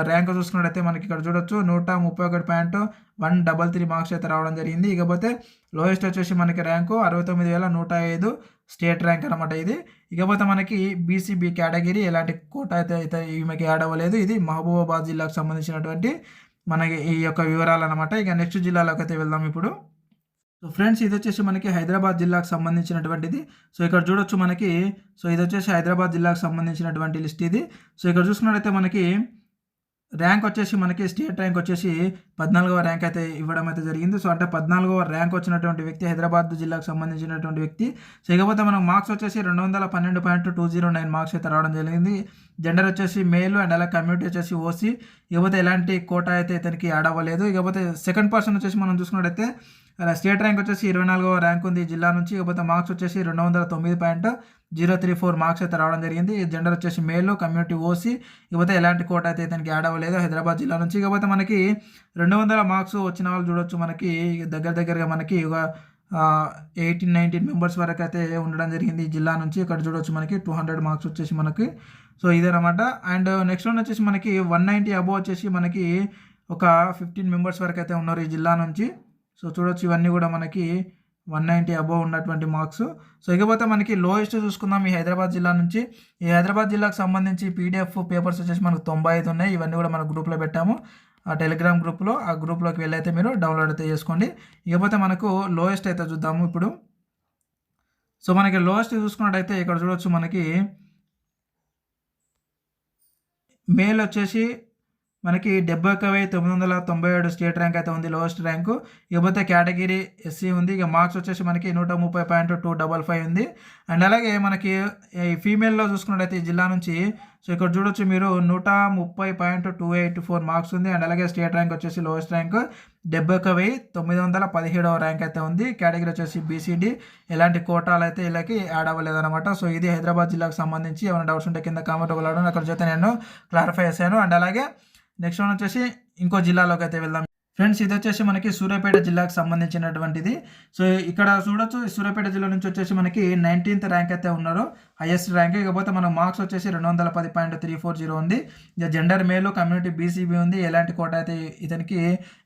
ర్యాంక్ చూసుకున్నట్టయితే మనకి ఇక్కడ చూడొచ్చు 131.133 మార్క్స్ అయితే రావడం జరిగింది. ఇకపోతే లోయెస్ట్ వచ్చేసి మనకి ర్యాంకు 69,105 స్టేట్ ర్యాంక్ అనమాట ఇది. ఇకపోతే మనకి బీసీబీ కేటగిరీ ఎలాంటి కోట అయితే ఈమెకి యాడ్ అవ్వలేదు. ఇది మహబూబాబాద్ జిల్లాకు సంబంధించినటువంటి మనకి ఈ యొక్క వివరాలు అనమాట. ఇక నెక్స్ట్ జిల్లాలోకి అయితే వెళ్దాం ఇప్పుడు. సో ఫ్రెండ్స్ ఇది వచ్చేసి మనకి హైదరాబాద్ జిల్లాకు సంబంధించినటువంటిది. సో ఇక్కడ చూడొచ్చు మనకి సో ఇది వచ్చేసి హైదరాబాద్ జిల్లాకు సంబంధించినటువంటి లిస్ట్ ఇది. సో ఇక్కడ చూసుకున్నట్టయితే మనకి ర్యాంక్ వచ్చేసి మనకి స్టేట్ ర్యాంక్ వచ్చేసి 14వ ర్యాంక్ అయితే ఇవ్వడం అయితే జరిగింది. సో అంటే 14వ ర్యాంక్ వచ్చినటువంటి వ్యక్తి హైదరాబాద్ జిల్లాకు సంబంధించినటువంటి వ్యక్తి. సో ఇకపోతే మనకు మార్క్స్ వచ్చేసి 212.209 మార్క్స్ అయితే రావడం జరిగింది. జెండర్ వచ్చేసి మేల్ అండ్ అలా కమ్యూనిటీ వచ్చేసి ఓసీ. ఇకపోతే ఎలాంటి కోట అయితే ఇతనికి యాడ్ అవ్వలేదు. ఇకపోతే సెకండ్ పర్సన్ వచ్చేసి మనం చూసుకున్నట్టయితే స్టేట్ ర్యాంక్ వచ్చేసి 24వ ర్యాంక్ ఉంది ఈ జిల్లా నుంచి. ఇకపోతే మార్క్స్ వచ్చేసి 209.034 మార్క్స్ అయితే రావడం జరిగింది. జెండర్ వచ్చేసి మేల్, కమ్యూనిటీ ఓసీ. ఇకపోతే ఎలాంటి కోట అయితే ఇతనికి యాడ్ అవ్వలేదు హైదరాబాద్ జిల్లా నుంచి. ఇకపోతే మనకి 200 మార్క్స్ వచ్చిన వాళ్ళు చూడొచ్చు మనకి దగ్గరగా మనకి ఒక 18-19 మెంబర్స్ వరకు అయితే ఉండడం జరిగింది ఈ జిల్లా నుంచి. ఇక్కడ చూడొచ్చు మనకి 200 మార్క్స్ వచ్చేసి మనకి. సో ఇదేనమాట. అండ్ నెక్స్ట్ వన్ వచ్చేసి మనకి 190 అబోవ్ వచ్చేసి మనకి ఒక 15 మెంబర్స్ వరకు అయితే ఉన్నారు ఈ జిల్లా నుంచి. సో చూడొచ్చు ఇవన్నీ కూడా మనకి 190 అబోవ్ ఉన్నటువంటి మార్క్స్. సో ఇకపోతే మనకి లోయెస్ట్ చూసుకుందాం ఈ హైదరాబాద్ జిల్లా నుంచి. ఈ హైదరాబాద్ జిల్లాకు సంబంధించి పీడిఎఫ్ పేపర్స్ వచ్చేసి మనకు 95 ఉన్నాయి. ఇవన్నీ కూడా మన గ్రూప్లో పెట్టాము, ఆ టెలిగ్రామ్ గ్రూప్లో. ఆ గ్రూప్లోకి వెళ్ళైతే మీరు డౌన్లోడ్ అయితే చేసుకోండి. ఇకపోతే మనకు లోయెస్ట్ అయితే చూద్దాము ఇప్పుడు. సో మనకి లోయెస్ట్ చూసుకున్నట్టయితే ఇక్కడ చూడొచ్చు మనకి మేల్ వచ్చేసి మనకి 71,997 స్టేట్ ర్యాంక్ అయితే ఉంది, లోయెస్ట్ ర్యాంకు. ఇకపోతే కేటగిరీ ఎస్సీ ఉంది. ఇక మార్క్స్ వచ్చేసి మనకి 130.255 ఉంది. అండ్ అలాగే మనకి ఈ ఫీమేల్లో చూసుకున్నట్టయితే ఈ జిల్లా నుంచి సో ఇక్కడ చూడొచ్చు మీరు 130.284 మార్క్స్ ఉంది. అండ్ అలాగే స్టేట్ ర్యాంక్ వచ్చేసి లోయెస్ట్ ర్యాంక్ 71,917వ ర్యాంక్ అయితే ఉంది. కేటగిరీ వచ్చేసి బీసీడీ. ఎలాంటి కోటాలు అయితే వీళ్ళకి యాడ్ అవ్వలేదన్నమాట. సో ఇది హైదరాబాద్ జిల్లాకు సంబంధించి. ఏమైనా డౌట్స్ ఉంటే కింద కామెంట్ ఇవ్వడం అక్కడ చేస్తే నేను క్లారిఫై చేశాను. అండ్ అలాగే నెక్స్ట్ వన్ వచ్చేసి ఇంకో జిల్లాలోకి అయితే వెళ్దాం ఫ్రెండ్స్. ఇది వచ్చేసి మనకి సూర్యాపేట జిల్లాకు సంబంధించినటువంటిది. సో ఇక్కడ చూడొచ్చు సూర్యాపేట జిల్లా నుంచి వచ్చేసి మనకి 19th ర్యాంక్ అయితే ఉన్నారు, హైయెస్ట్ ర్యాంక్. ఇకపోతే మన మార్క్స్ వచ్చేసి 210.340 ఉంది. ఇక జెండర్ మేల్, కమ్యూనిటీ బీసీబీ ఉంది. ఎలాంటి కోట అయితే ఇతనికి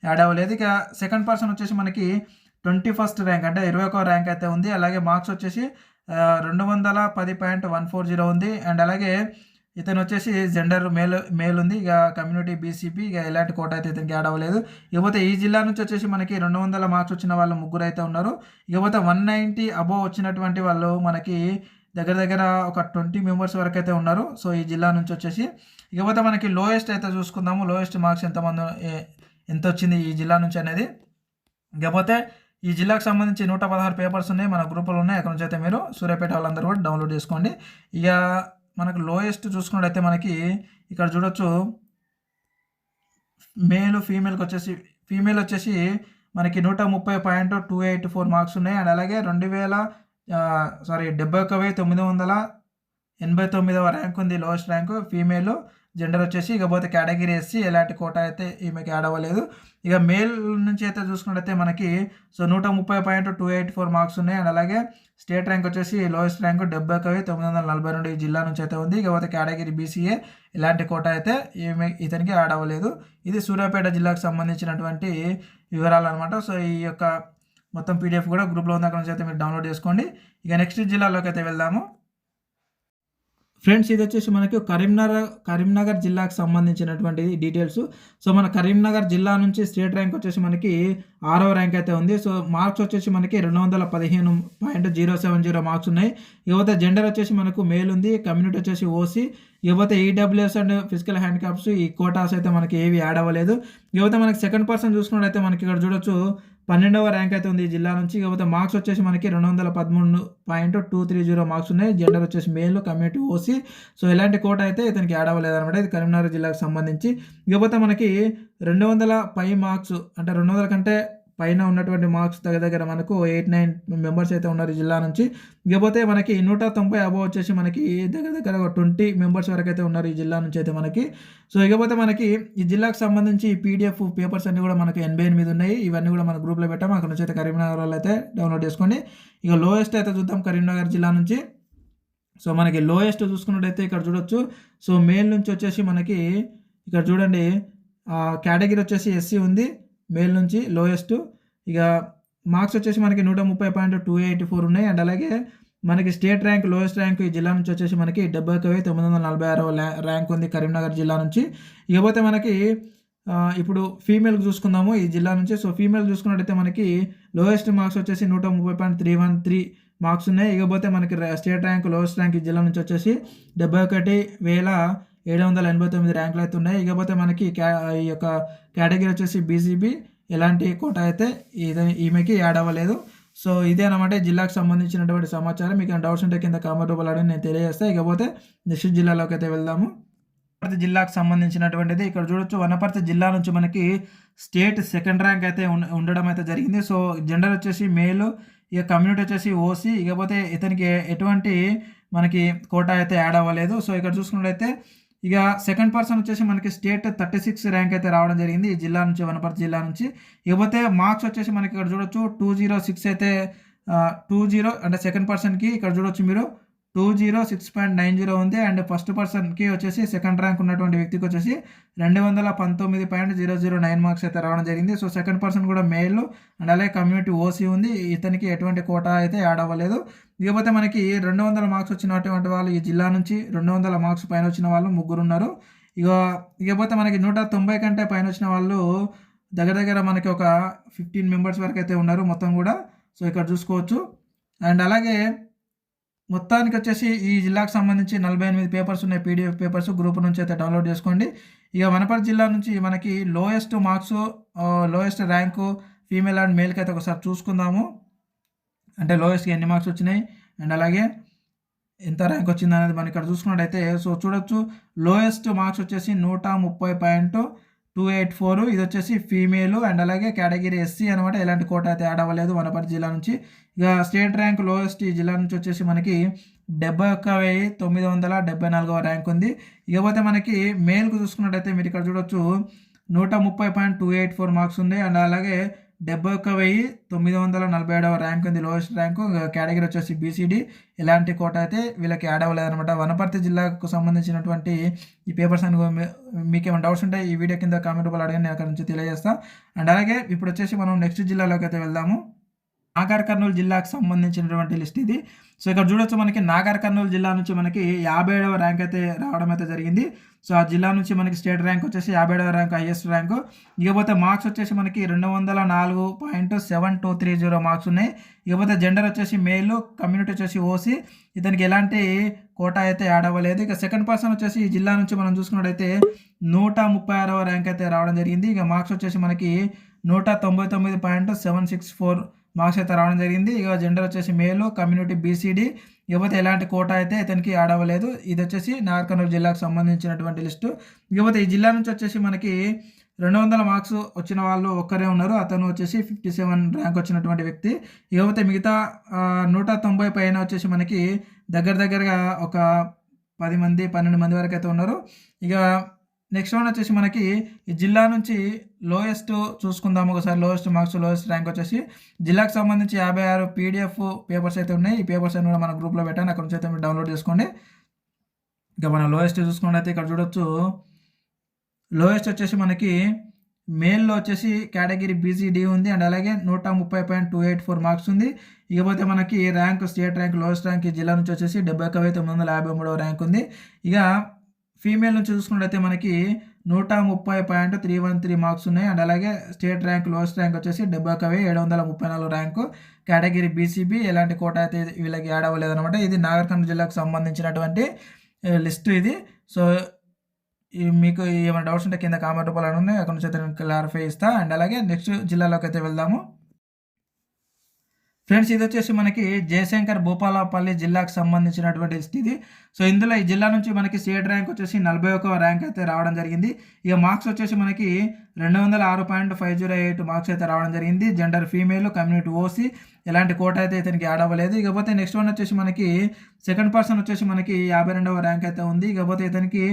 యాడ్ అవ్వలేదు. ఇక సెకండ్ పర్సన్ వచ్చేసి మనకి 21st ర్యాంక్ అంటే 21వ ర్యాంక్ అయితే ఉంది. అలాగే మార్క్స్ వచ్చేసి 210.140 ఉంది. అండ్ అలాగే ఇతను వచ్చేసి జెండర్ మేల్ ఉంది. ఇక కమ్యూనిటీ బీసీబీ. ఇక ఎలాంటి కోట అయితే ఇతనికి యాడ్ అవ్వలేదు. ఇకపోతే ఈ జిల్లా నుంచి వచ్చేసి మనకి 200 మార్క్స్ వచ్చిన వాళ్ళు ముగ్గురు అయితే ఉన్నారు. ఇకపోతే 190 అబోవ్ వచ్చినటువంటి వాళ్ళు మనకి దగ్గర ఒక 20 మెంబర్స్ వరకు అయితే ఉన్నారు. సో ఈ జిల్లా నుంచి వచ్చేసి. ఇకపోతే మనకి లోయెస్ట్ అయితే చూసుకుందాము, లోయెస్ట్ మార్క్స్ ఎంత వచ్చింది ఈ జిల్లా నుంచి అనేది. ఇకపోతే ఈ జిల్లాకు సంబంధించి 116 పేపర్స్ ఉన్నాయి, మన గ్రూపులో ఉన్నాయి. అక్కడ నుంచి అయితే మీరు సూర్యాపేట వాళ్ళందరూ కూడా డౌన్లోడ్ చేసుకోండి. ఇక మనకు లోయెస్ట్ చూసుకున్నట్టయితే మనకి ఇక్కడ చూడొచ్చు ఫీమేల్ వచ్చేసి మనకి 130.284 మార్క్స్ ఉన్నాయి. అండ్ అలాగే 71,989వ ర్యాంక్ ఉంది, లోయెస్ట్ ర్యాంకు ఫీమేల్. జెండర్ వచ్చేసి. ఇకపోతే కేటగిరీ ఎస్సీ. ఎలాంటి కోట అయితే ఈమెకి యాడ్ అవ్వలేదు. ఇక మేల్ నుంచి అయితే చూసుకున్నట్టయితే మనకి సో 130.284 మార్క్స్ ఉన్నాయి. అండ్ అలాగే స్టేట్ ర్యాంక్ వచ్చేసి లోయెస్ట్ ర్యాంక్ 71,942 ఈ జిల్లా నుంచి అయితే ఉంది. ఇకపోతే కేటగిరీ బీసీఏ. ఎలాంటి కోట అయితే ఇతనికి యాడ్ అవ్వలేదు. ఇది సూర్యాపేట జిల్లాకు సంబంధించినటువంటి వివరాలు అనమాట. సో ఈ యొక్క మొత్తం పీడిఎఫ్ కూడా గ్రూప్లో ఉంది, అక్కడ నుంచి అయితే మీరు డౌన్లోడ్ చేసుకోండి. ఇక నెక్స్ట్ జిల్లాలోకి అయితే వెళ్దాము ఫ్రెండ్స్ ఇది వచ్చేసి మనకి కరీంనగర్ జిల్లాకు సంబంధించినటువంటి డీటెయిల్స్. సో మన కరీంనగర్ జిల్లా నుంచి స్టేట్ ర్యాంక్ వచ్చేసి మనకి 6వ ర్యాంక్ అయితే ఉంది. సో మార్క్స్ వచ్చేసి మనకి 215.070 మార్క్స్ ఉన్నాయి. ఇకపోతే జెండర్ వచ్చేసి మనకు మేల్ ఉంది, కమ్యూనిటీ వచ్చేసి ఓసీ. ఇకపోతే ఈడబ్ల్యూఎస్ అండ్ ఫిజికల్ హ్యాండిక్యాప్స్ ఈ కోటాస్ అయితే మనకి ఏవి యాడ్ అవ్వలేదు. ఇకపోతే మనకి సెకండ్ పర్సన్ చూసుకున్నట్టయితే మనకి ఇక్కడ చూడొచ్చు 12వ ర్యాంక్ అయితే ఉంది ఈ జిల్లా నుంచి. ఇకపోతే మార్క్స్ వచ్చేసి మనకి 213.230 మార్క్స్ ఉన్నాయి. జెండర్ వచ్చేసి మేల్, కమ్యూనిటీ ఓసీ. సో ఇలాంటి కోట అయితే ఇతనికి యాడ్ అవ్వలేదు అనమాట. ఇది కరీంనగర్ జిల్లాకు సంబంధించి. ఇకపోతే మనకి 200 పై మార్క్స్ అంటే 200 కంటే పైన ఉన్నటువంటి మార్క్స్ దగ్గర మనకు 8-9 మెంబర్స్ అయితే ఉన్నారు ఈ జిల్లా నుంచి. ఇకపోతే మనకి 190 అబోవ్ వచ్చేసి మనకి దగ్గర 20 మెంబర్స్ వరకు అయితే ఉన్నారు ఈ జిల్లా నుంచి అయితే మనకి. సో ఇకపోతే మనకి ఈ జిల్లాకు సంబంధించి పీడిఎఫ్ పేపర్స్ అన్ని కూడా మనకు 88 ఉన్నాయి. ఇవన్నీ కూడా మన గ్రూప్లో పెట్టాము. అక్కడ నుంచి అయితే కరీంనగర్ వాళ్ళు అయితే డౌన్లోడ్ చేసుకోండి. ఇక లోయెస్ట్ అయితే చూద్దాం కరీంనగర్ జిల్లా నుంచి. సో మనకి లోయెస్ట్ చూసుకున్నట్టయితే ఇక్కడ చూడొచ్చు. సో మేల్ నుంచి వచ్చేసి మనకి ఇక్కడ చూడండి కేటగిరీ వచ్చేసి ఎస్సీ ఉంది మేల్ నుంచి లోయెస్ట్. ఇక మార్క్స్ వచ్చేసి మనకి 130.284 ఉన్నాయి. అండ్ అలాగే మనకి స్టేట్ ర్యాంక్ లోయెస్ట్ ర్యాంక్ ఈ జిల్లా నుంచి వచ్చేసి మనకి 71,946 ర్యాంక్ ఉంది కరీంనగర్ జిల్లా నుంచి. ఇకపోతే మనకి ఇప్పుడు ఫీమేల్కి చూసుకుందాము ఈ జిల్లా నుంచి. సో ఫీమేల్ చూసుకున్నట్టయితే మనకి లోయెస్ట్ మార్క్స్ వచ్చేసి 130.313 మార్క్స్ ఉన్నాయి. ఇకపోతే మనకి స్టేట్ ర్యాంక్ లోయెస్ట్ ర్యాంక్ ఈ జిల్లా నుంచి వచ్చేసి 71,789 ర్యాంకులు అయితే ఉన్నాయి. ఇకపోతే మనకి ఈ యొక్క కేటగిరీ వచ్చేసి బీసీబీ ఎలాంటి కోట అయితే ఈమెకి యాడ్ అవ్వలేదు. సో ఇదే అనమాట జిల్లాకు సంబంధించినటువంటి సమాచారం. మీకు డౌట్స్ ఉంటే కింద కామెంట్ రూపంలో అడిగి నేను తెలియజేస్తాను. ఇకపోతే నెక్స్ట్ జిల్లాలోకి అయితే వెళ్దాము. వనపర్తి జిల్లాకు సంబంధించినటువంటిది ఇక్కడ చూడొచ్చు. వనపర్తి జిల్లా నుంచి మనకి స్టేట్ సెకండ్ ర్యాంక్ అయితే ఉండడం అయితే జరిగింది. సో జెండర్ వచ్చేసి మేలు, ఇక కమ్యూనిటీ వచ్చేసి ఓసీ. ఇకపోతే ఇతనికి ఎటువంటి మనకి కోట అయితే యాడ్ అవ్వలేదు. సో ఇక్కడ చూసుకున్నట్లయితే ఇక సెకండ్ పర్సన్ వచ్చేసి మనకి స్టేట్ 36 ర్యాంక్ అయితే రావడం జరిగింది ఈ జిల్లా నుంచి, వనపర్తి జిల్లా నుంచి. ఇకపోతే మార్క్స్ వచ్చేసి మనకి ఇక్కడ చూడొచ్చు 206 అయితే 20 అంటే సెకండ్ పర్సన్కి ఇక్కడ చూడొచ్చు మీరు 206.90 ఉంది. అండ్ ఫస్ట్ పర్సన్కి వచ్చేసి సెకండ్ ర్యాంక్ ఉన్నటువంటి వ్యక్తికి వచ్చేసి 219.009 మార్క్స్ అయితే రావడం జరిగింది. సో సెకండ్ పర్సన్ కూడా మేల్ అండ్ అలాగే కమ్యూనిటీ ఓసీ ఉంది. ఇతనికి ఎటువంటి కోటా అయితే యాడ్ అవ్వలేదు. ఇకపోతే మనకి 200 మార్క్స్ వచ్చినటువంటి వాళ్ళు ఈ జిల్లా నుంచి 200 మార్క్స్ పైన వచ్చిన వాళ్ళు 3 ఉన్నారు. ఇకపోతే మనకి 190 కంటే పైన వచ్చిన వాళ్ళు దగ్గర మనకి ఒక 15 మెంబర్స్ వరకు అయితే ఉన్నారు మొత్తం కూడా. సో ఇక్కడ చూసుకోవచ్చు. అండ్ అలాగే మొత్తానికి వచ్చేసి ఈ జిల్లాకు సంబంధించి 48 పేపర్స్ ఉన్నాయి, పీడిఎఫ్ పేపర్స్. గ్రూప్ నుంచి అయితే డౌన్లోడ్ చేసుకోండి. ఇక వనపర్తి జిల్లా నుంచి మనకి lowest marks lowest rank female and మేల్కి అయితే ఒకసారి చూసుకుందాము. అంటే లోయెస్ట్కి ఎన్ని మార్క్స్ వచ్చినాయి అండ్ అలాగే ఎంత ర్యాంక్ వచ్చింది అనేది మనం ఇక్కడ చూసుకున్నట్టయితే సో చూడొచ్చు. లోయెస్ట్ మార్క్స్ వచ్చేసి 130.284. ఇది వచ్చేసి ఫీమేల్ అండ్ అలాగే కేటగిరీ ఎస్సీ అనమాట. ఎలాంటి కోట అయితే యాడ్ అవ్వలేదు వనపర్తి జిల్లా నుంచి. ఇక స్టేట్ ర్యాంక్ లోయెస్ట్ ఈ జిల్లా నుంచి వచ్చేసి మనకి 71,974వ ర్యాంక్ ఉంది. ఇకపోతే మనకి మేల్కు చూసుకున్నట్టయితే మీరు ఇక్కడ చూడొచ్చు 130.284 మార్క్స్ ఉంది. అండ్ అలాగే 71,947వ ర్యాంక్ ఉంది లోయెస్ట్ ర్యాంకు. కేటగిరీ వచ్చేసి బీసీడీ. ఎలాంటి కోట అయితే వీళ్ళకి యాడ్ అవ్వలేదు అనమాట. వనపర్తి జిల్లాకు సంబంధించినటువంటి ఈ పేపర్స్ అని మీకు ఏమైనా డౌట్స్ ఉంటే ఈ వీడియో కింద కామెంట్ రూపంలో అడగండి, నేను అక్కడ నుంచి తెలియజేస్తాను. అండ్ అలాగే ఇప్పుడు వచ్చేసి మనం నెక్స్ట్ జిల్లాలోకి అయితే వెళ్దాము. నాగర్ కర్నూలు జిల్లాకు సంబంధించినటువంటి లిస్ట్ ఇది. సో ఇక్కడ చూడొచ్చు మనకి నాగర్ కర్నూలు జిల్లా నుంచి మనకి 57వ ర్యాంక్ అయితే రావడం అయితే జరిగింది. సో ఆ జిల్లా నుంచి మనకి స్టేట్ ర్యాంక్ వచ్చేసి 57వ ర్యాంక్ హైయెస్ట్ ర్యాంకు. ఇకపోతే మార్క్స్ వచ్చేసి మనకి 204.7230 మార్క్స్ ఉన్నాయి. ఇకపోతే జెండర్ వచ్చేసి మేల్, కమ్యూనిటీ వచ్చేసి ఓసీ. ఇతనికి ఎలాంటి కోటా అయితే యాడ్ అవ్వలేదు. ఇక సెకండ్ పర్సన్ వచ్చేసి ఈ జిల్లా నుంచి మనం చూసుకున్నట్టయితే 136వ ర్యాంక్ అయితే రావడం జరిగింది. ఇక మార్క్స్ వచ్చేసి మనకి 199.764 మార్క్స్ అయితే రావడం జరిగింది. ఇక జెండర్ వచ్చేసి మేల్, కమ్యూనిటీ బీసీడీ. ఇకపోతే ఎలాంటి కోటా అయితే ఇతనికి యాడ్ అవ్వలేదు. ఇది వచ్చేసి నాగర్ కర్నూలు జిల్లాకు సంబంధించినటువంటి లిస్టు. ఇకపోతే ఈ జిల్లా నుంచి వచ్చేసి మనకి 200 మార్క్స్ వచ్చిన వాళ్ళు ఒక్కరే ఉన్నారు. అతను వచ్చేసి 57 ర్యాంక్ వచ్చినటువంటి వ్యక్తి. ఇకపోతే మిగతా 190 పైన వచ్చేసి మనకి దగ్గరగా ఒక 10 మంది 12 మంది వరకు అయితే ఉన్నారు. ఇక నెక్స్ట్ వన్ వచ్చేసి మనకి ఈ జిల్లా నుంచి లోయెస్ట్ చూసుకుందాము ఒకసారి. లోయెస్ట్ మార్క్స్ లోయెస్ట్ ర్యాంక్ వచ్చేసి జిల్లాకు సంబంధించి 56 పీడిఎఫ్ పేపర్స్ అయితే ఉన్నాయి. ఈ పేపర్స్ అన్ని కూడా మన గ్రూప్లో పెట్టాను, అక్కడ నుంచి అయితే మీరు డౌన్లోడ్ చేసుకోండి. ఇక మనం లోయెస్ట్ చూసుకున్నట్టయితే ఇక్కడ చూడొచ్చు. లోయెస్ట్ వచ్చేసి మనకి మేల్లో వచ్చేసి కేటగిరీ బీసీడీ ఉంది. అండ్ అలాగే 130.284 మార్క్స్ ఉంది. ఇకపోతే మనకి rank state rank lowest rank ఈ జిల్లా నుంచి వచ్చేసి 71,953వ ర్యాంక్ ఉంది. ఇక ఫీమేల్ నుంచి చూసుకున్నట్టయితే మనకి 130.313 మార్క్స్ ఉన్నాయి. అండ్ అలాగే స్టేట్ ర్యాంక్ లోయెస్ట్ ర్యాంక్ వచ్చేసి 71,734 ర్యాంకు. కేటగిరీ బీసీబీ ఎలాంటి కోట అయితే వీళ్ళకి యాడ్ అవ్వలేదన్నమాట. ఇది నాగర్కర్నూలు జిల్లాకు సంబంధించినటువంటి లిస్ట్ ఇది. సో మీకు ఏమైనా డౌట్స్ ఉంటే కింద కామెంట్ రూపాయలు ఉన్నాయి, అక్కడ నుంచి అయితే నేను క్లారిఫై ఇస్తా. అండ్ అలాగే నెక్స్ట్ జిల్లాలోకి అయితే వెళ్దాము. ఫ్రెండ్స్, ఇది వచ్చేసి మనకి జయశంకర్ భూపాలపల్లి జిల్లాకు సంబంధించినటువంటి లిస్ట్ ఇది. సో ఇందులో ఈ జిల్లా నుంచి మనకి స్టేట్ ర్యాంక్ వచ్చేసి 41వ ర్యాంక్ అయితే రావడం జరిగింది. ఇక మార్క్స్ వచ్చేసి మనకి 206.508 మార్క్స్ అయితే రావడం జరిగింది. జెండర్ ఫీమేల్, కమ్యూనిటీ ఓసీ, ఎలాంటి కోట అయితే ఇతనికి యాడ్ అవ్వలేదు. ఇకపోతే నెక్స్ట్ వన్ వచ్చేసి మనకి సెకండ్ పర్సన్ వచ్చేసి మనకి 52వ ర్యాంక్ అయితే ఉంది. ఇకపోతే ఇతనికి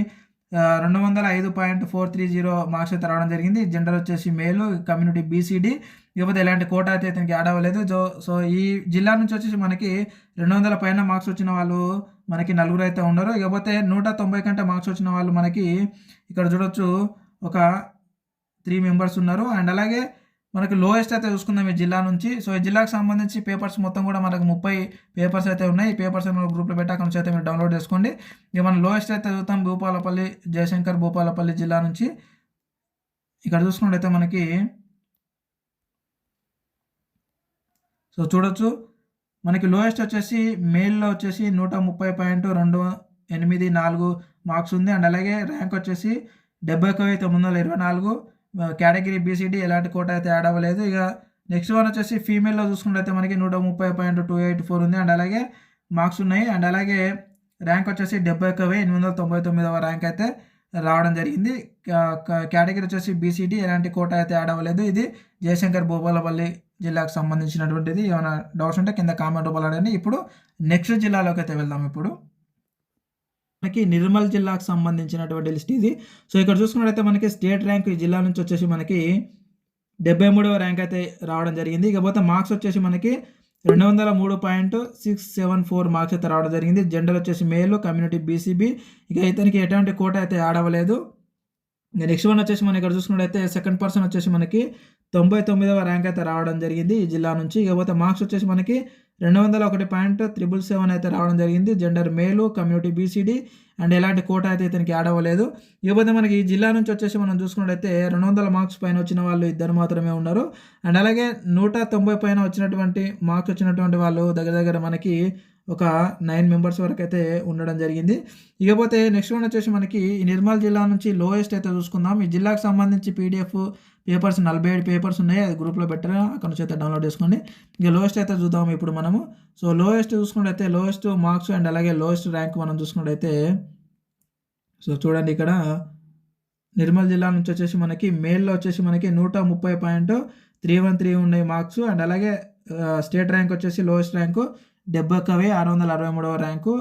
205.430 మార్క్స్ అయితే రావడం జరిగింది. జెండర్ వచ్చేసి మేలు, కమ్యూనిటీ బీసీడీ. ఇకపోతే ఎలాంటి కోట అయితే ఇతనికి యాడ్ అవ్వలేదు. సో ఈ జిల్లా నుంచి వచ్చేసి మనకి 200 పైన మార్క్స్ వచ్చిన వాళ్ళు మనకి 4 అయితే ఉన్నారు. ఇకపోతే 190 కంటే మార్క్స్ వచ్చిన వాళ్ళు మనకి ఇక్కడ చూడొచ్చు ఒక 3 మెంబర్స్ ఉన్నారు. అండ్ అలాగే మనకి లోయెస్ట్ అయితే చూసుకుందాం ఈ జిల్లా నుంచి. సో ఈ జిల్లాకు సంబంధించి పేపర్స్ మొత్తం కూడా మనకు 30 పేపర్స్ అయితే ఉన్నాయి. ఈ పేపర్స్ మన గ్రూప్లో పెట్టి అక్కడ నుంచి అయితే మీరు డౌన్లోడ్ చేసుకోండి. ఇక మనం లోయెస్ట్ అయితే చూద్దాం భూపాలపల్లి, జయశంకర్ భూపాలపల్లి జిల్లా నుంచి. ఇక్కడ చూసుకున్నట్టయితే మనకి సో చూడొచ్చు మనకి లోయెస్ట్ వచ్చేసి మేల్లో వచ్చేసి 130.284 మార్క్స్ ఉంది. అండ్ అలాగే ర్యాంక్ వచ్చేసి 71,924. కేటగిరీ బీసీడీ ఎలాంటి కోట అయితే యాడ్ అవ్వలేదు. ఇక నెక్స్ట్ వన్ వచ్చేసి ఫీమేల్లో చూసుకున్నట్లయితే మనకి 130.284 ఉంది. అండ్ అలాగే మార్క్స్ ఉన్నాయి. అండ్ అలాగే ర్యాంక్ వచ్చేసి 71,899వ ర్యాంక్ అయితే రావడం జరిగింది. కేటగిరీ వచ్చేసి బీసీడీ ఎలాంటి కోట అయితే యాడ్ అవ్వలేదు. ఇది జయశంకర్ భూపాలపల్లి జిల్లాకు సంబంధించినటువంటిది. ఏమైనా డౌట్స్ ఉంటే కింద కామెంట్ రూపాయలు అడగండి. ఇప్పుడు నెక్స్ట్ జిల్లాలోకి అయితే వెళ్దాం. ఇప్పుడు మనకి నిర్మల్ జిల్లాకు సంబంధించినటువంటి లిస్ట్ ఇది. సో ఇక్కడ చూసుకున్నట్లయితే మనకి స్టేట్ ర్యాంక్ ఈ జిల్లా నుంచి వచ్చేసి మనకి 73వ ర్యాంక్ అయితే రావడం జరిగింది. ఇకపోతే మార్క్స్ వచ్చేసి మనకి 203.674 మార్క్స్ అయితే రావడం జరిగింది. జెండర్ వచ్చేసి మేల్, కమ్యూనిటీ బీసీబీ. ఇక ఇతనికి ఎటువంటి కోట అయితే యాడ్ అవ్వలేదు. ఇంకా నెక్స్ట్ వన్ వచ్చేసి మనం ఇక్కడ చూసుకున్నట్టయితే సెకండ్ పర్సన్ వచ్చేసి మనకి 99వ ర్యాంక్ అయితే రావడం జరిగింది ఈ జిల్లా నుంచి. ఇకపోతే మార్క్స్ వచ్చేసి మనకి 201.777 అయితే రావడం జరిగింది. జెండర్ మేలు, కమ్యూనిటీ బీసీడీ. అండ్ ఎలాంటి కోట అయితే ఇతనికి యాడ్ అవ్వలేదు. ఇకపోతే మనకి ఈ జిల్లా నుంచి వచ్చేసి మనం చూసుకున్నట్టయితే 200 మార్క్స్ పైన వచ్చిన వాళ్ళు 2 మాత్రమే ఉన్నారు. అండ్ అలాగే 190 పైన వచ్చినటువంటి మార్క్స్ వచ్చినటువంటి వాళ్ళు దగ్గర మనకి ఒక 9 మెంబర్స్ వరకు అయితే ఉండడం జరిగింది. ఇకపోతే నెక్స్ట్ వన్ వచ్చేసి మనకి ఈ నిర్మల్ జిల్లా నుంచి లోయెస్ట్ అయితే చూసుకుందాం. ఈ జిల్లాకు సంబంధించి పీడిఎఫ్ పేపర్స్ 47 పేపర్స్ ఉన్నాయి. అది గ్రూప్లో పెట్టారు, అక్కడ నుంచి అయితే డౌన్లోడ్ చేసుకోండి. ఇక లోయెస్ట్ అయితే చూద్దాం ఇప్పుడు మనము. సో లోయెస్ట్ చూసుకున్నట్టయితే లోయెస్ట్ మార్క్స్ అండ్ అలాగే లోయెస్ట్ ర్యాంక్ మనం చూసుకున్నట్టయితే సో చూడండి ఇక్కడ నిర్మల్ జిల్లా నుంచి వచ్చేసి మనకి మేల్లో వచ్చేసి మనకి 130.313 ఉన్నాయి మార్క్స్. అండ్ అలాగే స్టేట్ ర్యాంక్ వచ్చేసి లోయెస్ట్ ర్యాంకు 71,663వ ర్యాంకు.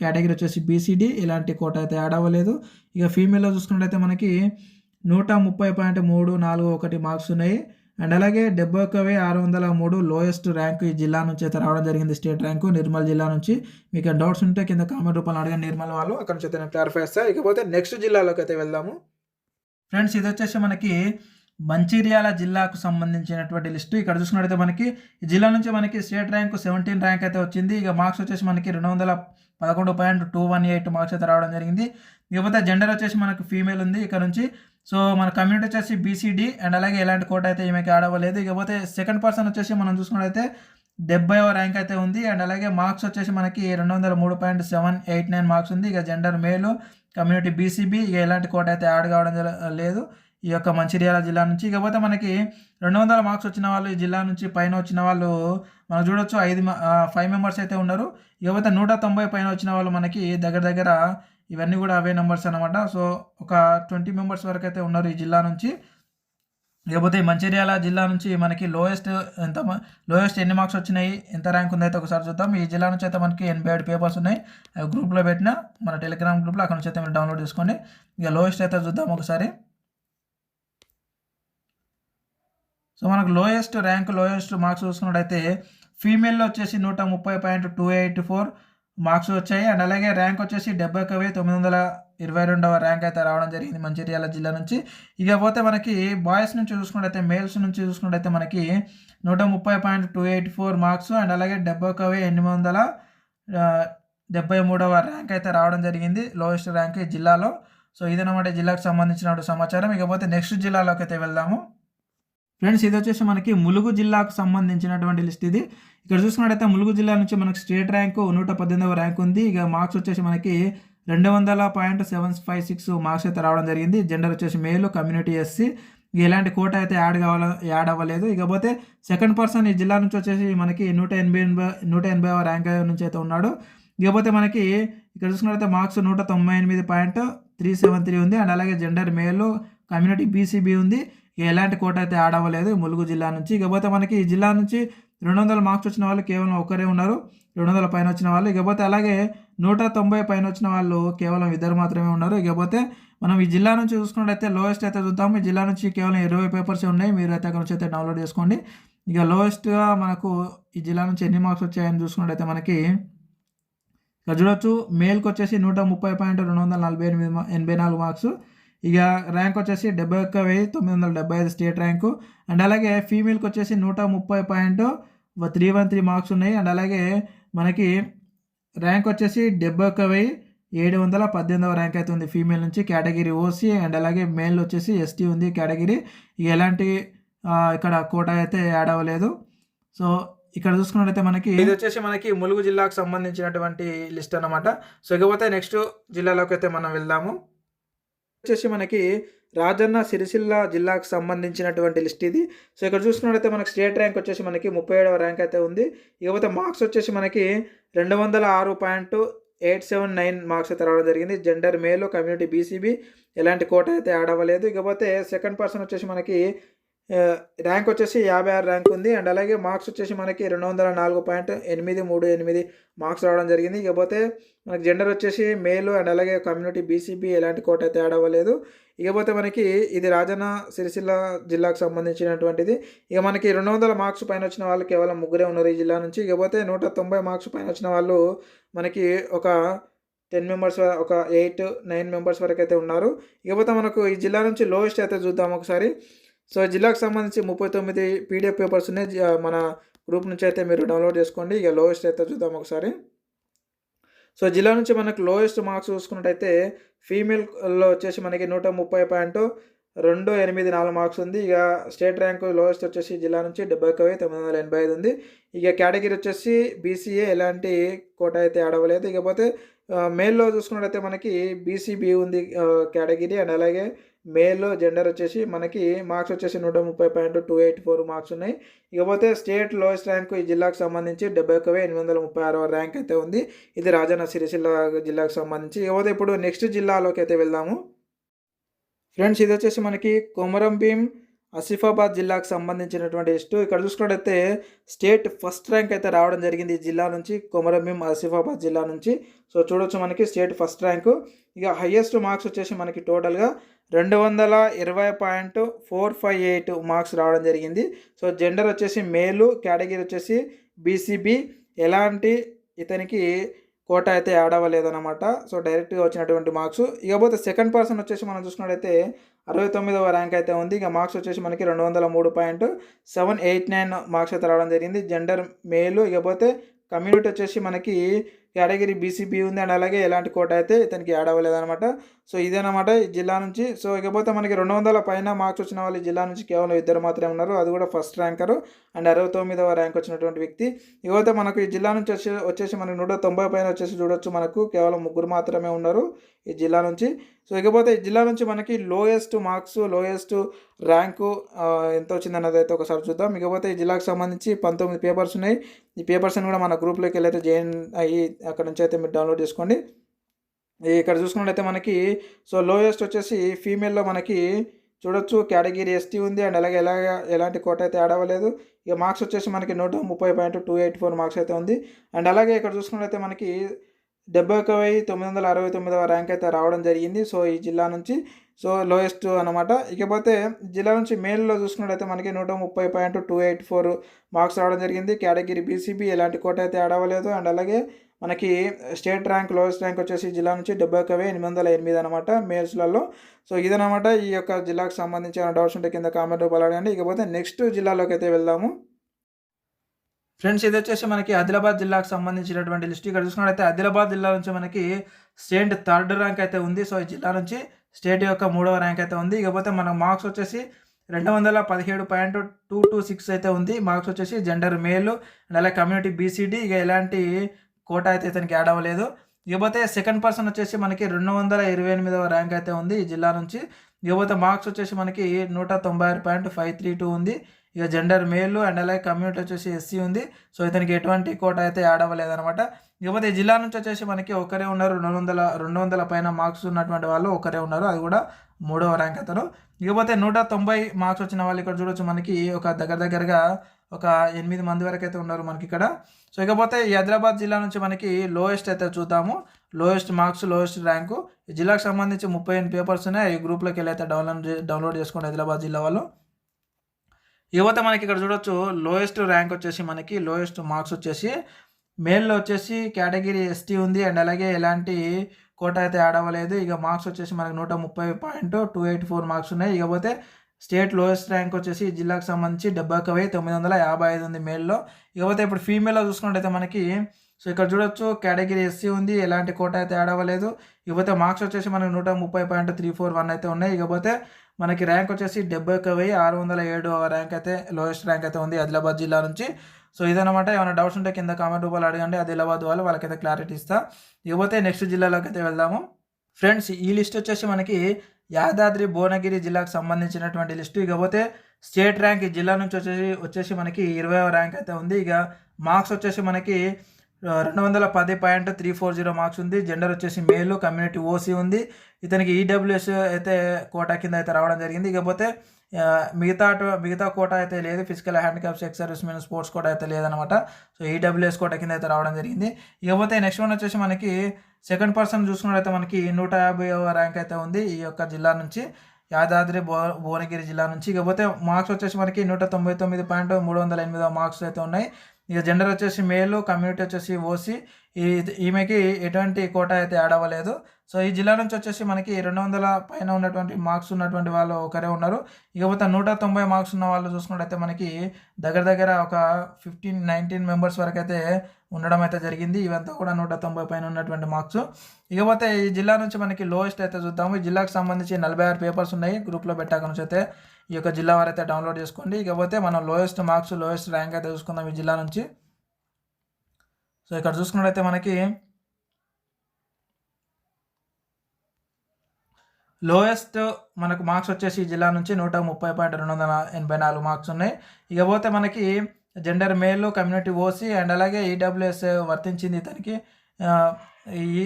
కేటగిరీ వచ్చేసి బీసీడీ ఎలాంటి కోట అయితే యాడ్ అవ్వలేదు. ఇక ఫీమేల్లో చూసుకున్నట్టయితే మనకి 130.341 మార్క్స్ ఉన్నాయి. అండ్ అలాగే 71,603 లోయెస్ట్ ర్యాంక్ ఈ జిల్లా నుంచి అయితే రావడం జరిగింది. స్టేట్ ర్యాంకు నిర్మల్ జిల్లా నుంచి. మీకు డౌట్స్ ఉంటే కింద కామెంట్ రూపంలో అడగండి నిర్మల్ వాళ్ళు, అక్కడ నుంచి అయితే నేను క్లారిఫై చేస్తాను. ఇకపోతే నెక్స్ట్ జిల్లాలోకి అయితే వెళ్దాము. ఫ్రెండ్స్, ఇది వచ్చేసి మనకి మంచిర్యాల జిల్లాకు సంబంధించినటువంటి లిస్టు. ఇక్కడ చూసుకున్నట్టయితే మనకి ఈ జిల్లా నుంచి మనకి స్టేట్ ర్యాంకు 17 ర్యాంక్ అయితే వచ్చింది. ఇక మార్క్స్ వచ్చేసి మనకి 211.218 మార్క్స్ అయితే రావడం జరిగింది. ఇకపోతే జెండర్ వచ్చేసి మనకు ఫీమేల్ ఉంది ఇక్కడ నుంచి. సో మన కమ్యూనిటీ వచ్చేసి బీసీడీ. అండ్ అలాగే ఎలాంటి కోట అయితే ఈమెకి యాడ్ అవ్వలేదు. ఇకపోతే సెకండ్ పర్సన్ వచ్చేసి మనం చూసుకున్నట్టయితే 70వ ర్యాంక్ అయితే ఉంది. అండ్ అలాగే మార్క్స్ వచ్చేసి మనకి 203.789 మార్క్స్ ఉంది. ఇక జెండర్ మేలు, కమ్యూనిటీ బీసీబీ. ఇక ఎలాంటి కోట అయితే యాడ్ కావడం లేదు ఈ యొక్క మంచిర్యాల జిల్లా నుంచి. ఇకపోతే మనకి 200 మార్క్స్ వచ్చిన వాళ్ళు ఈ జిల్లా నుంచి పైన వచ్చిన వాళ్ళు మనం చూడొచ్చు 5 మెంబర్స్ అయితే ఉన్నారు. ఇకపోతే 190 పైన వచ్చిన వాళ్ళు మనకి దగ్గర ఇవన్నీ కూడా అవే నెంబర్స్ అనమాట. సో ఒక 20 మెంబర్స్ వరకు అయితే ఉన్నారు ఈ జిల్లా నుంచి. ఇకపోతే మంచిర్యాల జిల్లా నుంచి మనకి లోయెస్ట్ ఎన్ని మార్క్స్ వచ్చినాయి, ఎంత ర్యాంక్ ఉందైతే ఒకసారి చూద్దాం. ఈ జిల్లా నుంచి అయితే మనకి 87 పేపర్స్ ఉన్నాయి. గ్రూప్లో పెట్టిన మన టెలిగ్రామ్ గ్రూప్లో, అక్కడ నుంచి అయితే మీరు డౌన్లోడ్ చేసుకోండి. ఇక లోయెస్ట్ అయితే చూద్దాం ఒకసారి. సో మనకు లోయెస్ట్ ర్యాంక్ లోయెస్ట్ మార్క్స్ చూసుకున్నట్టయితే ఫీమేల్లో వచ్చేసి 130.284 మార్క్స్ వచ్చాయి. అండ్ అలాగే ర్యాంక్ వచ్చేసి 71,922వ ర్యాంక్ అయితే రావడం జరిగింది మంచిర్యాల జిల్లా నుంచి. ఇకపోతే మనకి బాయ్స్ నుంచి చూసుకున్నట్టయితే మేల్స్ నుంచి చూసుకున్నట్టయితే మనకి 130.284 మార్క్స్ అండ్ అలాగే 71,873వ ర్యాంక్ అయితే రావడం జరిగింది, లోయెస్ట్ ర్యాంక్ ఈ జిల్లాలో. సో ఇదన్నమాట జిల్లాకు సంబంధించిన సమాచారం. ఇకపోతే నెక్స్ట్ జిల్లాలోకి అయితే వెళ్దాము. ఫ్రెండ్స్, ఇది వచ్చేసి మనకి ములుగు జిల్లాకు సంబంధించినటువంటి లిస్ట్ ఇది. ఇక్కడ చూసుకున్నట్టయితే ములుగు జిల్లా నుంచి మనకి స్టేట్ ర్యాంకు 118వ ర్యాంక్ ఉంది. ఇక మార్క్స్ వచ్చేసి మనకి 200.756 మార్క్స్ అయితే రావడం జరిగింది. జెండర్ వచ్చేసి మేలు, కమ్యూనిటీ ఎస్సీ. ఎలాంటి కోట అయితే యాడ్ అవ్వలేదు. ఇకపోతే సెకండ్ పర్సన్ ఈ జిల్లా నుంచి వచ్చేసి మనకి 180వ ర్యాంక్ నుంచి అయితే ఉన్నాడు. ఇకపోతే మనకి ఇక్కడ చూసుకున్నట్లయితే మార్క్స్ 198.373 ఉంది. అండ్ అలాగే జెండర్ మేలు, కమ్యూనిటీ బీసీబీ ఉంది. ఎలాంటి కోట అయితే యాడ్ అవ్వలేదు ములుగు జిల్లా నుంచి. ఇకపోతే మనకి ఈ జిల్లా నుంచి 200 మార్క్స్ వచ్చిన వాళ్ళు కేవలం ఒకరే ఉన్నారు, 200 పైన వచ్చిన వాళ్ళు. ఇకపోతే అలాగే 190 పైన వచ్చిన వాళ్ళు కేవలం ఇద్దరు మాత్రమే ఉన్నారు. ఇకపోతే మనం ఈ జిల్లా నుంచి చూసుకున్నట్టయితే లోయెస్ట్ అయితే చూద్దాము. ఈ జిల్లా నుంచి కేవలం 20 పేపర్స్ ఉన్నాయి, మీరు అయితే అక్కడ నుంచి అయితే డౌన్లోడ్ చేసుకోండి. ఇక లోయెస్ట్గా మనకు ఈ జిల్లా నుంచి ఎన్ని మార్క్స్ వచ్చాయని చూసుకున్నట్టయితే మనకి ఇక్కడ చూడొచ్చు. మేల్కి వచ్చేసి 130.284 మార్క్స్. ఇక ర్యాంక్ వచ్చేసి 71,975 స్టేట్ ర్యాంకు. అండ్ అలాగే ఫీమేల్కి వచ్చేసి 130.313 మార్క్స్ ఉన్నాయి. అండ్ అలాగే మనకి ర్యాంక్ వచ్చేసి 71,718వ ర్యాంక్ అయితే ఉంది ఫీమేల్ నుంచి, కేటగిరీ ఓసీ. అండ్ అలాగే మేల్ వచ్చేసి ఎస్టీ ఉంది కేటగిరీ. ఇక ఎలాంటి ఇక్కడ కోట అయితే యాడ్ అవ్వలేదు. సో ఇక్కడ చూసుకున్నట్టయితే మనకి ఇది వచ్చేసి మనకి ములుగు జిల్లాకు సంబంధించినటువంటి లిస్ట్ అన్నమాట. సో ఇకపోతే నెక్స్ట్ జిల్లాలోకి అయితే మనం వెళ్దాము. వచ్చేసి మనకి రాజన్న సిరిసిల్ల జిల్లాకు సంబంధించినటువంటి లిస్ట్ ఇది. సో ఇక్కడ చూసుకున్నట్లయితే మనకి స్టేట్ ర్యాంక్ వచ్చేసి మనకి 37వ ర్యాంక్ అయితే ఉంది. ఇకపోతే మార్క్స్ వచ్చేసి మనకి 206.879 మార్క్స్ అయితే రావడం జరిగింది. జెండర్ మేలు, కమ్యూనిటీ బీసీబీ. ఎలాంటి కోట అయితే యాడ్ అవ్వలేదు. ఇకపోతే సెకండ్ పర్సన్ వచ్చేసి మనకి ర్యాంక్ వచ్చేసి 56 ర్యాంక్ ఉంది. అండ్ అలాగే మార్క్స్ వచ్చేసి మనకి 204.838 మార్క్స్ రావడం జరిగింది. ఇకపోతే మనకి జెండర్ వచ్చేసి మేలు అండ్ అలాగే కమ్యూనిటీ బీసీబీ. ఎలాంటి కోట అయితే యాడ్ అవ్వలేదు. ఇకపోతే మనకి ఇది రాజన్న సిరిసిల్ల జిల్లాకు సంబంధించినటువంటిది. ఇక మనకి 200 మార్క్స్ పైన వచ్చిన వాళ్ళు కేవలం ముగ్గురే ఉన్నారు ఈ జిల్లా నుంచి. ఇకపోతే 190 మార్క్స్ పైన వచ్చిన వాళ్ళు మనకి ఒక 10 మెంబర్స్, ఒక 8-9 మెంబర్స్ వరకు అయితే ఉన్నారు. ఇకపోతే మనకు ఈ జిల్లా నుంచి లోయెస్ట్ అయితే చూద్దాం ఒకసారి. సో జిల్లాకు సంబంధించి 39 పీడిఎఫ్ పేపర్స్ ఉన్నాయి, మన గ్రూప్ నుంచి అయితే మీరు డౌన్లోడ్ చేసుకోండి. ఇక లోయెస్ట్ అయితే చూద్దాం ఒకసారి. సో జిల్లా నుంచి మనకు లోయెస్ట్ మార్క్స్ చూసుకున్నట్టయితే ఫీమేల్లో వచ్చేసి మనకి 130.284 మార్క్స్ ఉంది. ఇక స్టేట్ ర్యాంకు లోయెస్ట్ వచ్చేసి జిల్లా నుంచి 71,985 ఉంది. ఇక కేటగిరీ వచ్చేసి బీసీఏ. ఎలాంటి కోట అయితే యాడ్ అవ్వలేదు. ఇకపోతే మేల్లో చూసుకున్నట్టయితే మనకి బీసీబీ ఉంది కేటగిరీ. అండ్ అలాగే మేల్ జెండర్ వచ్చేసి మనకి మార్క్స్ వచ్చేసి 130.284 మార్క్స్ ఉన్నాయి. ఇకపోతే స్టేట్ లోయెస్ట్ ర్యాంకు ఈ జిల్లాకు సంబంధించి 71,836వ ర్యాంక్ అయితే ఉంది. ఇది రాజన్న సిరిసిల్ల జిల్లాకు సంబంధించి. ఇకపోతే ఇప్పుడు నెక్స్ట్ జిల్లాలోకి అయితే వెళ్దాము. ఫ్రెండ్స్, ఇది వచ్చేసి మనకి కొమరంభీం ఆసిఫాబాద్ జిల్లాకు సంబంధించినటువంటి లిస్టు. ఇక్కడ చూసుకున్నట్టయితే స్టేట్ ఫస్ట్ ర్యాంక్ అయితే రావడం జరిగింది ఈ జిల్లా నుంచి, కొమరంభీం ఆసిఫాబాద్ జిల్లా నుంచి. సో చూడొచ్చు మనకి స్టేట్ ఫస్ట్ ర్యాంకు. ఇక హయ్యెస్ట్ మార్క్స్ వచ్చేసి మనకి టోటల్గా 220.458 మార్క్స్ రావడం జరిగింది. సో జెండర్ వచ్చేసి మేలు, కేటగిరీ వచ్చేసి బీసీబీ. ఎలాంటి ఇతనికి కోట అయితే యాడ్ అవ్వలేదన్నమాట. సో డైరెక్ట్గా వచ్చినటువంటి మార్క్స్. ఇకపోతే సెకండ్ పర్సన్ వచ్చేసి మనం చూసుకున్నట్టయితే 69వ ర్యాంక్ అయితే ఉంది. ఇక మార్క్స్ వచ్చేసి మనకి 203.789 మార్క్స్ అయితే రావడం జరిగింది. జెండర్ మేలు. ఇకపోతే కమ్యూనిటీ వచ్చేసి మనకి కేటగిరీ బీసీబీ ఉంది. అండ్ అలాగే ఎలాంటి కోట అయితే ఇతనికి యాడ్ అవ్వలేదన్నమాట. సో ఇదేనమాట ఈ జిల్లా నుంచి. సో ఇకపోతే మనకి 200 పైన మార్క్స్ వచ్చిన వాళ్ళు ఈ జిల్లా నుంచి కేవలం ఇద్దరు మాత్రమే ఉన్నారు, అది కూడా ఫస్ట్ ర్యాంకరు అండ్ 69వ ర్యాంక్ వచ్చినటువంటి వ్యక్తి. ఇకపోతే మనకు ఈ జిల్లా నుంచి వచ్చేసి మనకి 190 పైన వచ్చేసి చూడొచ్చు మనకు కేవలం ముగ్గురు మాత్రమే ఉన్నారు ఈ జిల్లా నుంచి. సో ఇకపోతే ఈ జిల్లా నుంచి మనకి లోయెస్ట్ మార్క్స్, లోయెస్ట్ ర్యాంకు ఎంత వచ్చిందన్నది అయితే ఒకసారి చూద్దాం. ఇకపోతే ఈ జిల్లాకు సంబంధించి 19 పేపర్స్ ఉన్నాయి. ఈ పేపర్స్ని కూడా మన గ్రూప్లోకి వెళ్ళి అయితే జాయిన్ అయ్యి అక్కడ నుంచి అయితే మీరు డౌన్లోడ్ చేసుకోండి. ఇక్కడ చూసుకున్నట్టయితే మనకి సో లోయెస్ట్ వచ్చేసి ఫీమేల్లో మనకి చూడొచ్చు కేటగిరీ ఎస్టీ ఉంది. అండ్ అలాగే ఎలాంటి కోట అయితే యాడ్ అవ్వలేదు. ఇక మార్క్స్ వచ్చేసి మనకి 130.284 మార్క్స్ అయితే ఉంది. అండ్ అలాగే ఇక్కడ చూసుకున్నట్టయితే మనకి 71,969వ ర్యాంక్ అయితే రావడం జరిగింది. సో ఈ జిల్లా నుంచి సో లోయెస్ట్ అనమాట. ఇకపోతే జిల్లా నుంచి మేల్లో చూసుకున్నట్టయితే మనకి 130.284 మార్క్స్ రావడం జరిగింది. Category BCB. ఎలాంటి కోట అయితే యాడ్ అవ్వలేదు. అండ్ అలాగే మనకి స్టేట్ ర్యాంక్ లోయెస్ట్ ర్యాంక్ వచ్చేసి జిల్లా నుంచి 71,808 అనమాట మేల్స్లలో. సో ఇదనమాట ఈ యొక్క జిల్లాకు సంబంధించిన డౌట్స్ ఉంటే కింద కామెంట్ రూపాయలు అడగండి. ఇకపోతే నెక్స్ట్ జిల్లాలోకి అయితే వెళ్దాము. ఫ్రెండ్స్ ఇది వచ్చేసి మనకి ఆదిలాబాద్ జిల్లాకు సంబంధించినటువంటి లిస్ట్. ఇక్కడ చూసుకున్నట్లయితే ఆదిలాబాద్ జిల్లా నుంచి మనకి స్టేట్ 3rd ర్యాంక్ అయితే ఉంది. సో ఈ జిల్లా నుంచి స్టేట్ యొక్క 3వ ర్యాంక్ అయితే ఉంది. ఇకపోతే మన మార్క్స్ వచ్చేసి 217.226 అయితే ఉంది. మార్క్స్ వచ్చేసి జెండర్ మేల్ అండ్ అలాగే కమ్యూనిటీ బీసీడీ ఇక ఎలాంటి కోటా అయితే ఇతనికి యాడ్ అవ్వలేదు. ఇకపోతే సెకండ్ పర్సన్ వచ్చేసి మనకి 228వ ర్యాంక్ అయితే ఉంది ఈ జిల్లా నుంచి. ఇకపోతే మార్క్స్ వచ్చేసి మనకి 196.532 ఉంది. ఇక జెండర్ మేల్ అండ్ అలాగే కమ్యూనిటీ వచ్చేసి ఎస్సీ ఉంది. సో ఇతనికి ఎటువంటి కోటా అయితే యాడ్ అవ్వలేదన్నమాట. ఇకపోతే ఈ జిల్లా నుంచి వచ్చేసి మనకి ఒకరే ఉన్నారు. 200 పైన మార్క్స్ ఉన్నటువంటి వాళ్ళు ఒకరే ఉన్నారు, అది కూడా 3వ ర్యాంక్ అతను. ఇకపోతే 190 మార్క్స్ వచ్చిన వాళ్ళు ఇక్కడ చూడొచ్చు మనకి ఒక దగ్గరగా ఒక 8 మంది వరకు అయితే ఉన్నారు మనకి ఇక్కడ. సో ఇకపోతే ఈ ఆదిలాబాద్ జిల్లా నుంచి మనకి లోయెస్ట్ అయితే చూద్దాము. లోయెస్ట్ మార్క్స్, లోయెస్ట్ ర్యాంకు ఈ జిల్లాకు సంబంధించి 38 పేపర్స్ ఉన్నాయి. ఈ గ్రూప్లోకి వెళ్ళి అయితే డౌన్లోడ్ చేసుకోండి ఆదిలాబాద్ జిల్లా వాళ్ళు. ఇకపోతే మనకి ఇక్కడ చూడొచ్చు లోయెస్ట్ ర్యాంక్ వచ్చేసి మనకి లోయెస్ట్ మార్క్స్ వచ్చేసి మేల్లో వచ్చేసి కేటగిరీ ఎస్టీ ఉంది అండ్ అలాగే ఎలాంటి కోట అయితే యాడ్ అవ్వలేదు. ఇక మార్క్స్ వచ్చేసి మనకి 130.284 మార్క్స్ ఉన్నాయి. ఇకపోతే స్టేట్ లోయెస్ట్ ర్యాంక్ వచ్చేసి ఈ జిల్లాకు సంబంధించి 71,955 ఉంది మేల్లో. ఇకపోతే ఇప్పుడు ఫీమేల్లో చూసుకున్నట్టయితే మనకి సో ఇక్కడ చూడొచ్చు కేటగిరీ ఎస్సీ ఉంది, ఎలాంటి కోట అయితే యాడ్ అవ్వలేదు. ఇకపోతే మార్క్స్ వచ్చేసి మనకి 130.341 అయితే ఉన్నాయి. ఇకపోతే మనకి ర్యాంక్ వచ్చేసి 71,607 ర్యాంక్ అయితే లోయెస్ట్ ర్యాంక్ అయితే ఉంది ఆదిలాబాద్ జిల్లా నుంచి. సో ఇదనమాట. ఏమైనా డౌట్స్ ఉంటే కింద కామెంట్ రూపాయలు అడగండి, ఆదిలాబాద్ వాళ్ళకైతే క్లారిటీ ఇస్తా. ఇకపోతే నెక్స్ట్ జిల్లాలోకి అయితే వెళ్దాము. ఫ్రెండ్స్ ఈ లిస్ట్ వచ్చేసి మనకి యాదాద్రి భువనగిరి జిల్లాకు సంబంధించినటువంటి లిస్టు. ఇకపోతే స్టేట్ ర్యాంక్ ఈ జిల్లా నుంచి వచ్చేసి మనకి 20వ ర్యాంక్ అయితే ఉంది. ఇక మార్క్స్ వచ్చేసి మనకి 210.340 మార్క్స్ ఉంది. జెండర్ వచ్చేసి మేలు, కమ్యూనిటీ ఓసీ ఉంది. ఇతనికి ఈడబ్ల్యూఎస్ అయితే కోటా కింద అయితే రావడం జరిగింది. ఇకపోతే మిగతా కోటా అయితే లేదు. Physical handicaps, ex service men, sports quota అయితే లేదనమాట. సో ఈడబ్ల్యూఎస్ కోటా కింద అయితే రావడం జరిగింది. ఇకపోతే నెక్స్ట్ వన్ వచ్చేసి మనకి సెకండ్ పర్సన్ చూసుకున్నట్లయితే మనకి 150వ ర్యాంక్ అయితే ఉంది ఈ యొక్క జిల్లా నుంచి, యాదాద్రి భువనగిరి జిల్లా నుంచి. ఇకపోతే మార్క్స్ వచ్చేసి మనకి 199.308 మార్క్స్ అయితే ఉన్నాయి. ఇక జెండర్ వచ్చేసి మేలు, కమ్యూనిటీ వచ్చేసి ఓసీ. ఈమెకి ఎటువంటి కోటా అయితే యాడ్ అవ్వలేదు. సో ఈ జిల్లా నుంచి వచ్చేసి మనకి 200 పైన ఉన్నటువంటి మార్క్స్ ఉన్నటువంటి వాళ్ళు ఒకరే ఉన్నారు. ఇకపోతే 190 మార్క్స్ ఉన్న వాళ్ళు చూసుకున్నట్టయితే మనకి దగ్గర ఒక 19 మెంబర్స్ వరకు అయితే ఉండడం అయితే జరిగింది. ఇవంతా కూడా 190 పైన ఉన్నటువంటి మార్క్స్. ఇకపోతే ఈ జిల్లా నుంచి మనకి లోయెస్ట్ అయితే చూద్దాము. ఈ జిల్లాకు సంబంధించి 46 పేపర్స్ ఉన్నాయి. గ్రూప్లో పెట్టాక నుంచి అయితే ఈ యొక్క జిల్లా వారైతే డౌన్లోడ్ చేసుకోండి. ఇకపోతే మనం లోయెస్ట్ మార్క్స్, లోయెస్ట్ ర్యాంక్ అయితే చూసుకుందాం ఈ జిల్లా నుంచి. సో ఇక్కడ చూసుకున్నట్టయితే మనకి లోయెస్ట్ మనకు మార్క్స్ వచ్చేసి ఈ జిల్లా నుంచి 130.284 మార్క్స్ ఉన్నాయి. ఇకపోతే మనకి gender male, community OC and అలాగే ఈడబ్ల్యూఎస్ వర్తించింది ఇతనికి.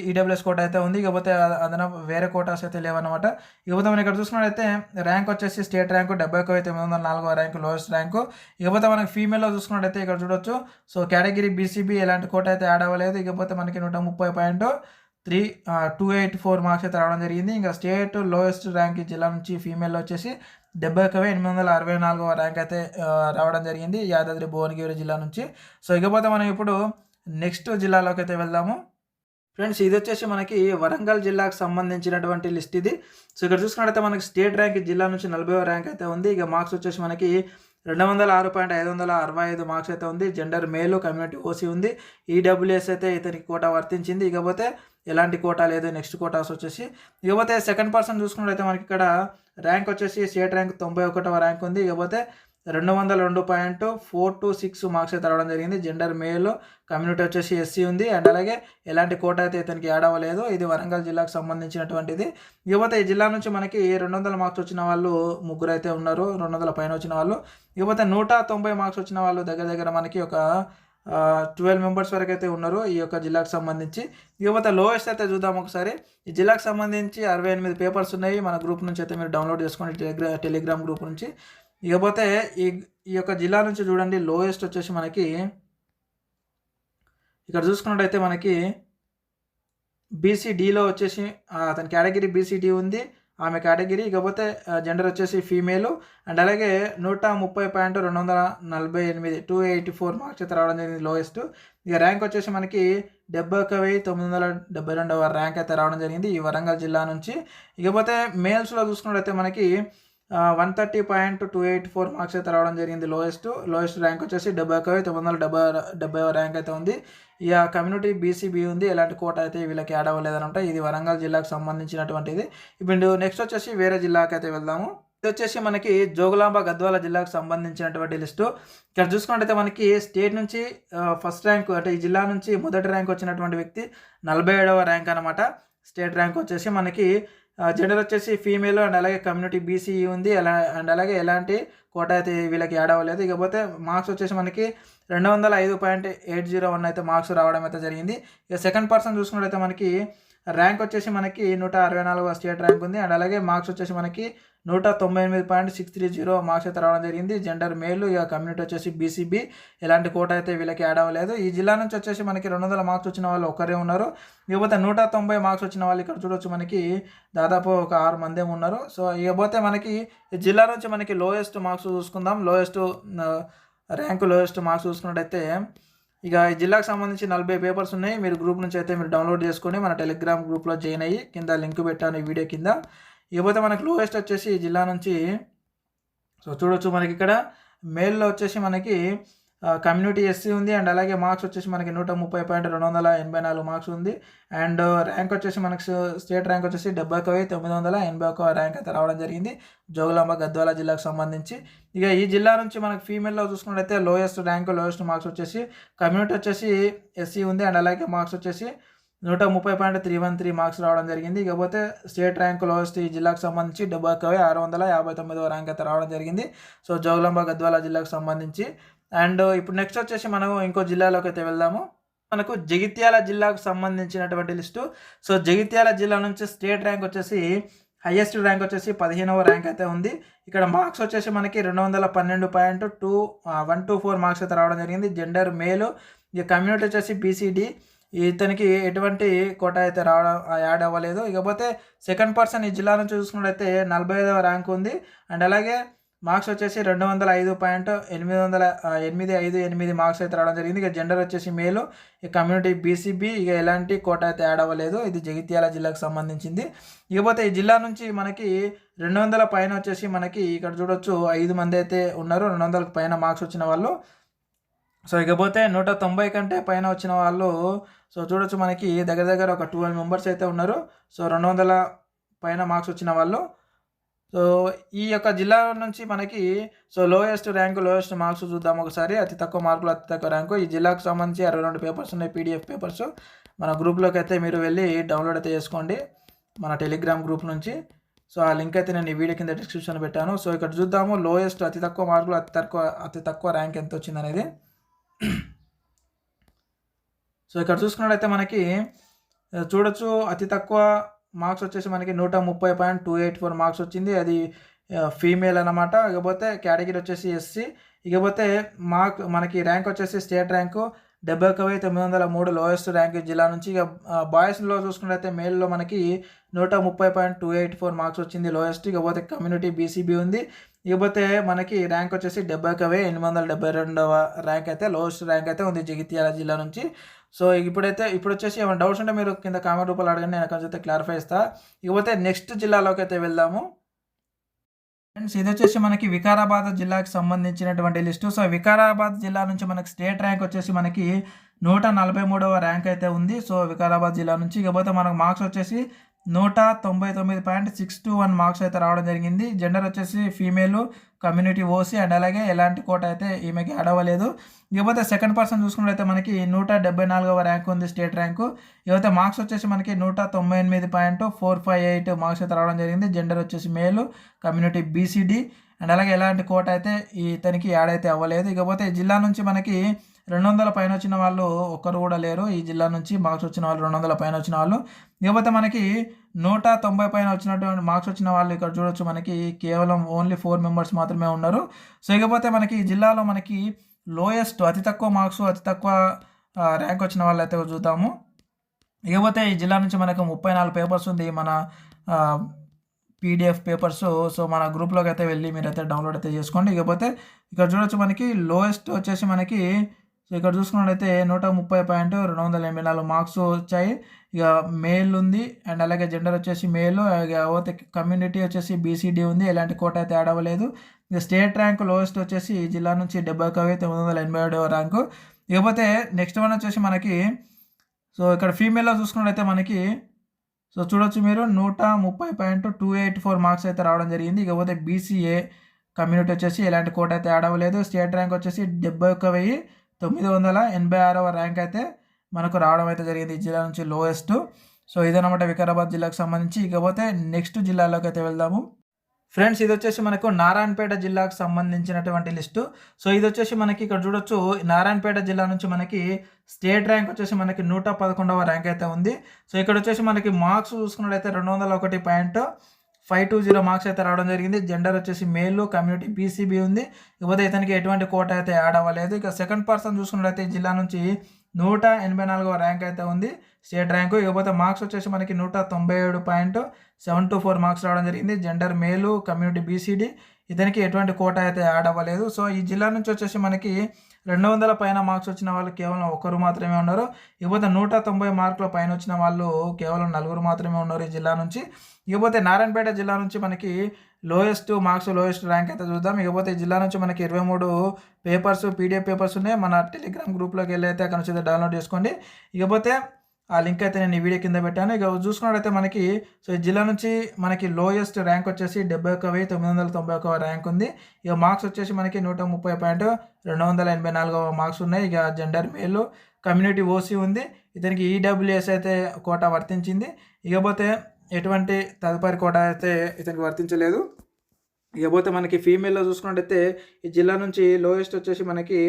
ఈడబ్ల్యూఎస్ కోటా అయితే ఉంది. ఇకపోతే అదనపు వేరే కోటాస్ అయితే లేవన్నమాట. ఇకపోతే మనం ఇక్కడ చూసుకున్నట్టయితే ర్యాంక్ వచ్చేసి స్టేట్ ర్యాంకు 71,904వ ర్యాంకు లోయెస్ట్ ర్యాంకు. ఇకపోతే మనకి ఫీమేల్లో చూసుకున్నట్టయితే ఇక్కడ చూడొచ్చు. సో కేటగిరీ బీసీబీ ఎలాంటి కోటా అయితే యాడ్ అవ్వలేదు. ఇకపోతే మనకి 130.284 మార్క్స్ అయితే రావడం జరిగింది. ఇంకా స్టేట్ లోయెస్ట్ ర్యాంక్ ఈ జిల్లా నుంచి ఫీమేల్లో వచ్చేసి 71,864వ ర్యాంక్ అయితే రావడం జరిగింది యాదాద్రి భువనగిరి జిల్లా నుంచి. సో ఇకపోతే మనం ఇప్పుడు నెక్స్ట్ జిల్లాలోకి అయితే వెళ్దాము. ఫ్రెండ్స్ ఇది వచ్చేసి మనకి వరంగల్ జిల్లాకు సంబంధించినటువంటి లిస్ట్ ఇది. సో ఇక్కడ చూసుకున్నట్టయితే మనకి స్టేట్ ర్యాంక్ జిల్లా నుంచి 40వ ర్యాంక్ అయితే ఉంది. ఇక మార్క్స్ వచ్చేసి మనకి 206.565 మార్క్స్ అయితే ఉంది. జెండర్ మేలు, కమ్యూనిటీ ఓసీ ఉంది. ఈడబ్ల్యూఎస్ అయితే ఇతనికి కోటా వర్తించింది. ఇకపోతే ఎలాంటి కోటా లేదు నెక్స్ట్ కోటాస్ వచ్చేసి. ఇకపోతే సెకండ్ పర్సన్ చూసుకున్నట్టయితే మనకి ఇక్కడ ర్యాంక్ వచ్చేసి స్టేట్ ర్యాంక్ 91వ ర్యాంక్ ఉంది. ఇకపోతే 202.426 మార్క్స్ అయితే రావడం జరిగింది. జెండర్ మేల్, కమ్యూనిటీ వచ్చేసి ఎస్సీ ఉంది అండ్ అలాగే ఎలాంటి కోటా అయితే ఇతనికి యాడ్ అవ్వలేదు. ఇది వరంగల్ జిల్లాకు సంబంధించినటువంటిది. ఇకపోతే ఈ జిల్లా నుంచి మనకి 200 మార్క్స్ వచ్చిన వాళ్ళు ముగ్గురు అయితే ఉన్నారు, 200 పైన వచ్చిన వాళ్ళు. ఇకపోతే 190 మార్క్స్ వచ్చిన వాళ్ళు దగ్గర మనకి ఒక 12 మెంబర్స్ వరకు అయితే ఉన్నారు ఈ యొక్క జిల్లాకు సంబంధించి. ఇకపోతే లోయెస్ట్ అయితే చూద్దాం ఒకసారి. ఈ జిల్లాకు సంబంధించి 68 పేపర్స్ ఉన్నాయి. మన గ్రూప్ నుంచి అయితే మీరు డౌన్లోడ్ చేసుకోండి, టెలిగ్రామ్ గ్రూప్ నుంచి. ఇకపోతే ఈ యొక్క జిల్లా నుంచి చూడండి లోయెస్ట్ వచ్చేసి మనకి ఇక్కడ చూసుకున్నట్టయితే మనకి బీసీడీలో వచ్చేసి అతని కేటగిరీ బీసీడీ ఉంది, ఆమె కేటగిరీ. ఇకపోతే జెండర్ వచ్చేసి ఫీమేలు అండ్ అలాగే 130.248 284 మార్క్స్ అయితే రావడం జరిగింది లోయెస్ట్. ఇక ర్యాంక్ వచ్చేసి మనకి 71,972వ ర్యాంక్ అయితే రావడం జరిగింది ఈ వరంగల్ జిల్లా నుంచి. ఇకపోతే మేల్స్లో చూసుకున్నట్లయితే మనకి 130.284 మార్క్స్ అయితే రావడం జరిగింది. లోయెస్ట్ ర్యాంక్ వచ్చేసి 71,970వ ర్యాంక్ అయితే ఉంది. ఇక కమ్యూనిటీ బీసీబీ ఉంది, ఎలాంటి కోట అయితే వీళ్ళకి యాడ్ అవ్వలేదనమాట. ఇది వరంగల్ జిల్లాకు సంబంధించినటువంటిది. ఇప్పుడు నెక్స్ట్ వచ్చేసి వేరే జిల్లాకి అయితే వెళ్దాము. ఇది వచ్చేసి మనకి జోగులాంబ గద్వాల జిల్లాకు సంబంధించినటువంటి లిస్టు. ఇక్కడ చూసుకున్నట్టయితే మనకి స్టేట్ నుంచి ఫస్ట్ ర్యాంక్ అంటే ఈ జిల్లా నుంచి మొదటి ర్యాంక్ వచ్చినటువంటి వ్యక్తి 47వ ర్యాంక్ అనమాట. స్టేట్ ర్యాంక్ వచ్చేసి మనకి జెండర్ వచ్చేసి ఫీమేల్ అండ్ అలాగే కమ్యూనిటీ బీసీ ఉంది అండ్ అలాగే ఎలాంటి కోట అయితే వీళ్ళకి యాడ్ అవ్వలేదు. ఇకపోతే మార్క్స్ వచ్చేసి మనకి 205.801 అయితే మార్క్స్ రావడం అయితే జరిగింది. ఇక సెకండ్ పర్సన్ చూసుకున్నట్టయితే మనకి ర్యాంక్ వచ్చేసి మనకి 164వ స్టేట్ ర్యాంక్ ఉంది అండ్ అలాగే మార్క్స్ వచ్చేసి మనకి 198.630 మార్క్స్ అయితే రావడం జరిగింది. జెండర్ మేలు, ఇక కమ్యూనిటీ వచ్చేసి బీసీబీ, ఎలాంటి కోట అయితే వీళ్ళకి యాడ్ అవ్వలేదు. ఈ జిల్లా నుంచి వచ్చేసి మనకి 200 మార్క్స్ వచ్చిన వాళ్ళు ఒకరే ఉన్నారు. ఇకపోతే 190 మార్క్స్ వచ్చిన వాళ్ళు ఇక్కడ చూడొచ్చు మనకి దాదాపు ఒక 6 మంది ఉన్నారు. సో ఇకపోతే మనకి ఈ జిల్లా నుంచి మనకి లోయెస్ట్ మార్క్స్ చూసుకుందాం. లోయెస్ట్ మార్క్స్ చూసుకున్నట్టయితే ఇక ఈ జిల్లాకు సంబంధించి 40 పేపర్స్ ఉన్నాయి. మీరు గ్రూప్ నుంచి అయితే మీరు డౌన్లోడ్ చేసుకొని మన టెలిగ్రామ్ గ్రూప్లో జాయిన్ అయ్యి కింద లింక్ పెట్టాను ఈ వీడియో కింద. ఇకపోతే మనకి లోయెస్ట్ వచ్చేసి ఈ జిల్లా నుంచి సో చూడొచ్చు మనకి ఇక్కడ మేల్లో వచ్చేసి మనకి కమ్యూనిటీ ఎస్సీ ఉంది అండ్ అలాగే మార్క్స్ వచ్చేసి మనకి 130.284 మార్క్స్ ఉంది. అండ్ ర్యాంక్ వచ్చేసి మనకి స్టేట్ ర్యాంక్ వచ్చేసి 71,981 ర్యాంక్ అయితే రావడం జరిగింది జోగులాంబ గద్వాల జిల్లాకు సంబంధించి. ఇక ఈ జిల్లా నుంచి మనకి ఫీమేల్లో చూసుకున్నట్లయితే లోయెస్ట్ మార్క్స్ వచ్చేసి కమ్యూనిటీ వచ్చేసి ఎస్సీ ఉంది అండ్ అలాగే మార్క్స్ వచ్చేసి 130.313 మార్క్స్ రావడం జరిగింది. ఇకపోతే స్టేట్ ర్యాంక్ లోయెస్ట్ ఈ జిల్లాకు సంబంధించి 70,659వ ర్యాంక్ అయితే రావడం జరిగింది సో జోగులాంబ గద్వాల జిల్లాకు సంబంధించి. అండ్ ఇప్పుడు నెక్స్ట్ వచ్చేసి మనం ఇంకో జిల్లాలోకి అయితే వెళ్దాము. మనకు జగిత్యాల జిల్లాకు సంబంధించినటువంటి లిస్టు. సో జగిత్యాల జిల్లా నుంచి స్టేట్ ర్యాంక్ వచ్చేసి హైయెస్ట్ ర్యాంక్ వచ్చేసి 15వ ర్యాంక్ అయితే ఉంది. ఇక్కడ మార్క్స్ వచ్చేసి మనకి 212.124 మార్క్స్ అయితే రావడం జరిగింది. జెండర్ మేలు, ఇక కమ్యూనిటీ వచ్చేసి బీసీడీ, ఇతనికి ఎటువంటి కోట అయితే యాడ్ అవ్వలేదు. ఇకపోతే సెకండ్ పర్సన్ ఈ జిల్లా నుంచి చూసుకున్నట్లయితే 45వ ర్యాంక్ ఉంది అండ్ అలాగే మార్క్స్ వచ్చేసి 205.858 మార్క్స్ అయితే రావడం జరిగింది. ఇక జెండర్ వచ్చేసి మేలు, ఇక కమ్యూనిటీ బీసీబీ, ఇక ఎలాంటి కోట అయితే యాడ్ అవ్వలేదు. ఇది జగిత్యాల జిల్లాకు సంబంధించింది. ఇకపోతే ఈ జిల్లా నుంచి మనకి 200 పైన వచ్చేసి మనకి ఇక్కడ చూడొచ్చు 5 మంది అయితే ఉన్నారు 200కి పైన మార్క్స్ వచ్చిన వాళ్ళు. సో ఇకపోతే 190 కంటే పైన వచ్చిన వాళ్ళు సో చూడొచ్చు మనకి దగ్గర ఒక 12 మెంబర్స్ అయితే ఉన్నారు. సో 200 పైన మార్క్స్ వచ్చిన వాళ్ళు. సో ఈ యొక్క జిల్లా నుంచి మనకి సో లోయెస్ట్ మార్క్స్ చూద్దాం ఒకసారి. అతి తక్కువ మార్కులు అతి తక్కువ ర్యాంకు ఈ జిల్లాకు సంబంధించి 62 పేపర్స్ ఉన్నాయి, పీడిఎఫ్ పేపర్స్. మన గ్రూప్లోకి అయితే మీరు వెళ్ళి డౌన్లోడ్ అయితే చేసుకోండి మన టెలిగ్రామ్ గ్రూప్ నుంచి. సో ఆ లింక్ అయితే నేను ఈ వీడియో కింద డిస్క్రిప్షన్ పెట్టాను. సో ఇక్కడ చూద్దాము లోయెస్ట్ అతి తక్కువ మార్కులు అతి తక్కువ ర్యాంక్ ఎంత వచ్చింది అనేది. సో ఇక్కడ చూసుకున్నట్లయితే మనకి చూడొచ్చు అతి తక్కువ మార్క్స్ వచ్చేసి మనకి 130.284 మార్క్స్ వచ్చింది. అది ఫీమేల్ అనమాట. ఇకపోతే కేటగిరీ వచ్చేసి ఎస్సీ. ఇకపోతే మనకి ర్యాంక్ వచ్చేసి స్టేట్ ర్యాంకు 71,903 లోయెస్ట్ ర్యాంక్ జిల్లా నుంచి. ఇక బాయ్స్లో చూసుకున్నట్లయితే మేల్లో మనకి 130.284 మార్క్స్ వచ్చింది లోయెస్ట్. ఇకపోతే కమ్యూనిటీ బీసీబీ ఉంది. ఇకపోతే మనకి ర్యాంక్ వచ్చేసి 70,872వ ర్యాంక్ అయితే లోయెస్ట్ ర్యాంక్ అయితే ఉంది జగిత్యాల జిల్లా నుంచి. సో ఇప్పుడు వచ్చేసి ఏమైనా డౌట్స్ ఉంటే మీరు కింద కామెంట్ రూపాయలు అడగండి, నేను కొంచెం అయితే క్లారిఫై ఇస్తాను. ఇకపోతే నెక్స్ట్ జిల్లాలోకి అయితే వెళ్దాము. ఫ్రెండ్స్ ఇది వచ్చేసి మనకి వికారాబాద్ జిల్లాకి సంబంధించినటువంటి లిస్టు. సో వికారాబాద్ జిల్లా నుంచి మనకి స్టేట్ ర్యాంక్ వచ్చేసి మనకి 143వ ర్యాంక్ అయితే ఉంది సో వికారాబాద్ జిల్లా నుంచి. ఇకపోతే మనకు మార్క్స్ వచ్చేసి 199.621 మార్క్స్ అయితే రావడం జరిగింది. జెండర్ వచ్చేసి ఫీమేల్, కమ్యూనిటీ ఓసీ అండ్ అలాగే ఎలాంటి కోట అయితే ఈమెకి యాడ్ అవ్వలేదు. ఇకపోతే సెకండ్ పర్సన్ చూసుకున్నట్లయితే మనకి 174వ ర్యాంక్ ఉంది స్టేట్ ర్యాంకు. ఇకపోతే మార్క్స్ వచ్చేసి మనకి 198.458 మార్క్స్ అయితే రావడం జరిగింది. జెండర్ వచ్చేసి మేలు, కమ్యూనిటీ బీసీడీ అండ్ అలాగే ఎలాంటి కోట అయితే ఇతనికి యాడ్ అయితే అవ్వలేదు. ఇకపోతే ఈ జిల్లా నుంచి మనకి 200 పైన వచ్చిన వాళ్ళు ఒక్కరు కూడా లేరు. ఈ జిల్లా నుంచి మార్క్స్ వచ్చిన వాళ్ళు 200 పైన వచ్చిన వాళ్ళు. ఇకపోతే మనకి 190 పైన వచ్చినటువంటి మార్క్స్ వచ్చిన వాళ్ళు ఇక్కడ చూడొచ్చు మనకి కేవలం ఓన్లీ 4 మెంబర్స్ మాత్రమే ఉన్నారు. సో ఇకపోతే మనకి ఈ జిల్లాలో మనకి లోయెస్ట్ అతి తక్కువ మార్క్స్ అతి తక్కువ ర్యాంక్ వచ్చిన వాళ్ళు అయితే చూద్దాము. ఇకపోతే ఈ జిల్లా నుంచి మనకు 34 పేపర్స్ ఉంది మన పీడిఎఫ్ పేపర్స్. సో మన గ్రూప్లోకి అయితే వెళ్ళి మీరైతే డౌన్లోడ్ అయితే చేసుకోండి. ఇకపోతే ఇక్కడ చూడొచ్చు మనకి లోయెస్ట్ వచ్చేసి మనకి సో ఇక్కడ చూసుకున్నట్లయితే 130.284 మార్క్స్ వచ్చాయి. ఇక మేల్ ఉంది అండ్ అలాగే జెండర్ వచ్చేసి మేల్, ఇక కమ్యూనిటీ వచ్చేసి బీసీడీ ఉంది. ఎలాంటి కోట అయితే యాడ్ అవ్వలేదు. ఇక స్టేట్ ర్యాంక్ లోయెస్ట్ వచ్చేసి ఈ జిల్లా నుంచి 71,987వ ర్యాంకు. ఇకపోతే నెక్స్ట్ వన్ వచ్చేసి మనకి సో ఇక్కడ ఫీమేల్లో చూసుకున్నట్లయితే మనకి సో చూడొచ్చు మీరు 130.284 మార్క్స్ అయితే రావడం జరిగింది. ఇకపోతే బీసీఏ కమ్యూనిటీ వచ్చేసి ఎలాంటి కోట అయితే యాడ్ అవ్వలేదు. స్టేట్ ర్యాంక్ వచ్చేసి 71,986వ ర్యాంక్ అయితే మనకు రావడం అయితే జరిగింది ఈ జిల్లా నుంచి లోయెస్ట్. సో ఇదన్నమాట వికారాబాద్ జిల్లాకు సంబంధించి. ఇకపోతే నెక్స్ట్ జిల్లాలోకి అయితే వెళ్దాము. ఫ్రెండ్స్ ఇది వచ్చేసి మనకు నారాయణపేట జిల్లాకు సంబంధించినటువంటి లిస్టు. సో ఇది వచ్చేసి మనకి ఇక్కడ చూడొచ్చు నారాయణపేట జిల్లా నుంచి మనకి స్టేట్ ర్యాంక్ వచ్చేసి మనకి 111వ ర్యాంక్ అయితే ఉంది. సో ఇక్కడ వచ్చేసి మనకి మార్క్స్ చూసుకున్నట్లయితే 201.520 మార్క్స్ అయితే రావడం జరిగింది. జెండర్ వచ్చేసి మేల్, కమ్యూనిటీ బీసీబీ ఉంది. ఇకపోతే ఇతనికి ఎటువంటి కోట అయితే యాడ్ అవ్వలేదు. ఇక సెకండ్ పర్సన్ చూసుకున్నట్లయితే ఈ జిల్లా నుంచి 184వ ర్యాంక్ అయితే ఉంది స్టేట్ ర్యాంకు. ఇకపోతే మార్క్స్ వచ్చేసి మనకి 197.724 మార్క్స్ రావడం జరిగింది. జెండర్ మేలు, కమ్యూనిటీ బీసీడీ, ఇతనికి ఎటువంటి కోట అయితే యాడ్ అవ్వలేదు. సో ఈ జిల్లా నుంచి వచ్చేసి మనకి 200 పైన మార్క్స్ వచ్చిన వాళ్ళు కేవలం ఒకరు మాత్రమే ఉన్నారు. ఇకపోతే 190 మార్కుల పైన వచ్చిన వాళ్ళు కేవలం 4 మాత్రమే ఉన్నారు ఈ జిల్లా నుంచి. ఇకపోతే నారాయణపేట జిల్లా నుంచి మనకి లోయెస్ట్ మార్క్స్, లోయెస్ట్ ర్యాంక్ అయితే చూద్దాం. ఇకపోతే ఈ జిల్లా నుంచి మనకి 23 పేపర్స్, పీడిఎఫ్ పేపర్స్ ఉన్నాయి. మన టెలిగ్రామ్ గ్రూప్లోకి వెళ్ళి అయితే అక్కడ నుంచి డౌన్లోడ్ చేసుకోండి. ఇకపోతే ఆ లింక్ అయితే నేను ఈ వీడియో కింద పెట్టాను. ఇక చూసుకున్నట్లయితే మనకి సో ఈ జిల్లా నుంచి మనకి లోయెస్ట్ ర్యాంక్ వచ్చేసి 71,991 ర్యాంక్ ఉంది. ఇక మార్క్స్ వచ్చేసి మనకి 130.284 మార్క్స్ ఉన్నాయి. ఇక జెండర్ మేల్, కమ్యూనిటీ ఓసీ ఉంది. ఇతనికి ఈడబ్ల్యూఎస్ అయితే కోట వర్తించింది. ఇకపోతే ఎటువంటి తదుపరి కోట అయితే ఇతనికి వర్తించలేదు. ఇకపోతే మనకి ఫీమేల్లో చూసుకున్నట్టయితే ఈ జిల్లా నుంచి లోయెస్ట్ వచ్చేసి మనకి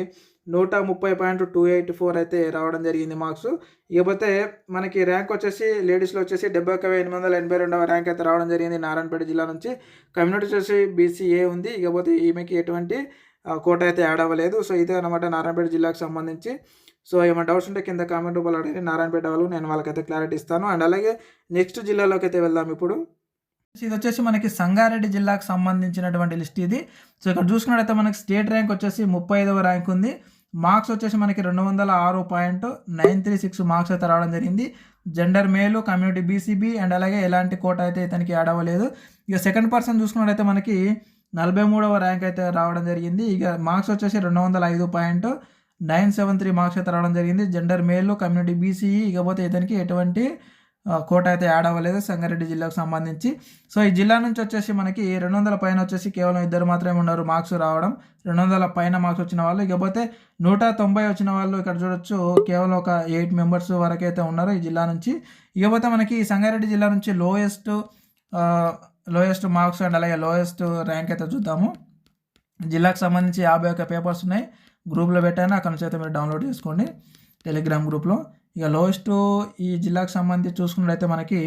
130.284 అయితే రావడం జరిగింది మార్క్స్. ఇకపోతే మనకి ర్యాంక్ వచ్చేసి లేడీస్లో వచ్చేసి 71,882వ ర్యాంక్ అయితే రావడం జరిగింది నారాయణపేట జిల్లా నుంచి. కమ్యూనిటీ వచ్చేసి బీసీఏ ఉంది. ఇకపోతే ఈమెకి ఎటువంటి కోట అయితే యాడ్ అవ్వలేదు. సో ఇదే అనమాట నారాయణపేట జిల్లాకు సంబంధించి. సో ఏమైనా డౌట్స్ ఉంటే కింద కామెంట్ రూపంలో అడిగి నారాయణపేట వాళ్ళు నేను వాళ్ళకైతే క్లారిటీ ఇస్తాను. అండ్ అలాగే నెక్స్ట్ జిల్లాలోకి అయితే వెళ్దాం ఇప్పుడు. ఇది వచ్చేసి మనకి సంగారెడ్డి జిల్లాకు సంబంధించినటువంటి లిస్ట్ ఇది. సో ఇక్కడ చూసుకున్నట్టయితే మనకి స్టేట్ ర్యాంక్ వచ్చేసి 35వ ర్యాంక్ ఉంది. మార్క్స్ వచ్చేసి మనకి 206.936 మార్క్స్ అయితే రావడం జరిగింది. జెండర్ మేలు, కమ్యూనిటీ బీసీబీ అండ్ అలాగే ఎలాంటి కోట అయితే ఇతనికి యాడ్ అవ్వలేదు. ఇక సెకండ్ పర్సన్ చూసుకున్నట్టయితే మనకి 43వ ర్యాంక్ అయితే రావడం జరిగింది. ఇక మార్క్స్ వచ్చేసి 205.973 మార్క్స్ అయితే రావడం జరిగింది. జెండర్ మేలు, కమ్యూనిటీ బీసీఈ, ఇకపోతే ఇతనికి ఎటువంటి కోట అయితే యాడ్ అవ్వలేదు సంగారెడ్డి జిల్లాకు సంబంధించి. సో ఈ జిల్లా నుంచి వచ్చేసి మనకి 200 పైన వచ్చేసి కేవలం 2 మాత్రమే ఉన్నారు మార్క్స్ రావడం. 200 పైన మార్క్స్ వచ్చిన వాళ్ళు. ఇకపోతే 190 వచ్చిన వాళ్ళు ఇక్కడ చూడొచ్చు కేవలం ఒక 8 మెంబర్స్ వరకు అయితే ఉన్నారు ఈ జిల్లా నుంచి. ఇకపోతే మనకి సంగారెడ్డి జిల్లా నుంచి లోయెస్ట్ మార్క్స్ అండ్ అలాగే లోయెస్ట్ ర్యాంక్ అయితే చూద్దాము. జిల్లాకు సంబంధించి 51 పేపర్స్ ఉన్నాయి. గ్రూప్లో పెట్టాను, అక్కడ నుంచి అయితే మీరు డౌన్లోడ్ చేసుకోండి టెలిగ్రామ్ గ్రూప్లో. ఇక లోయెస్ట్ ఈ జిల్లాకు సంబంధించి చూసుకున్నట్లయితే మనకి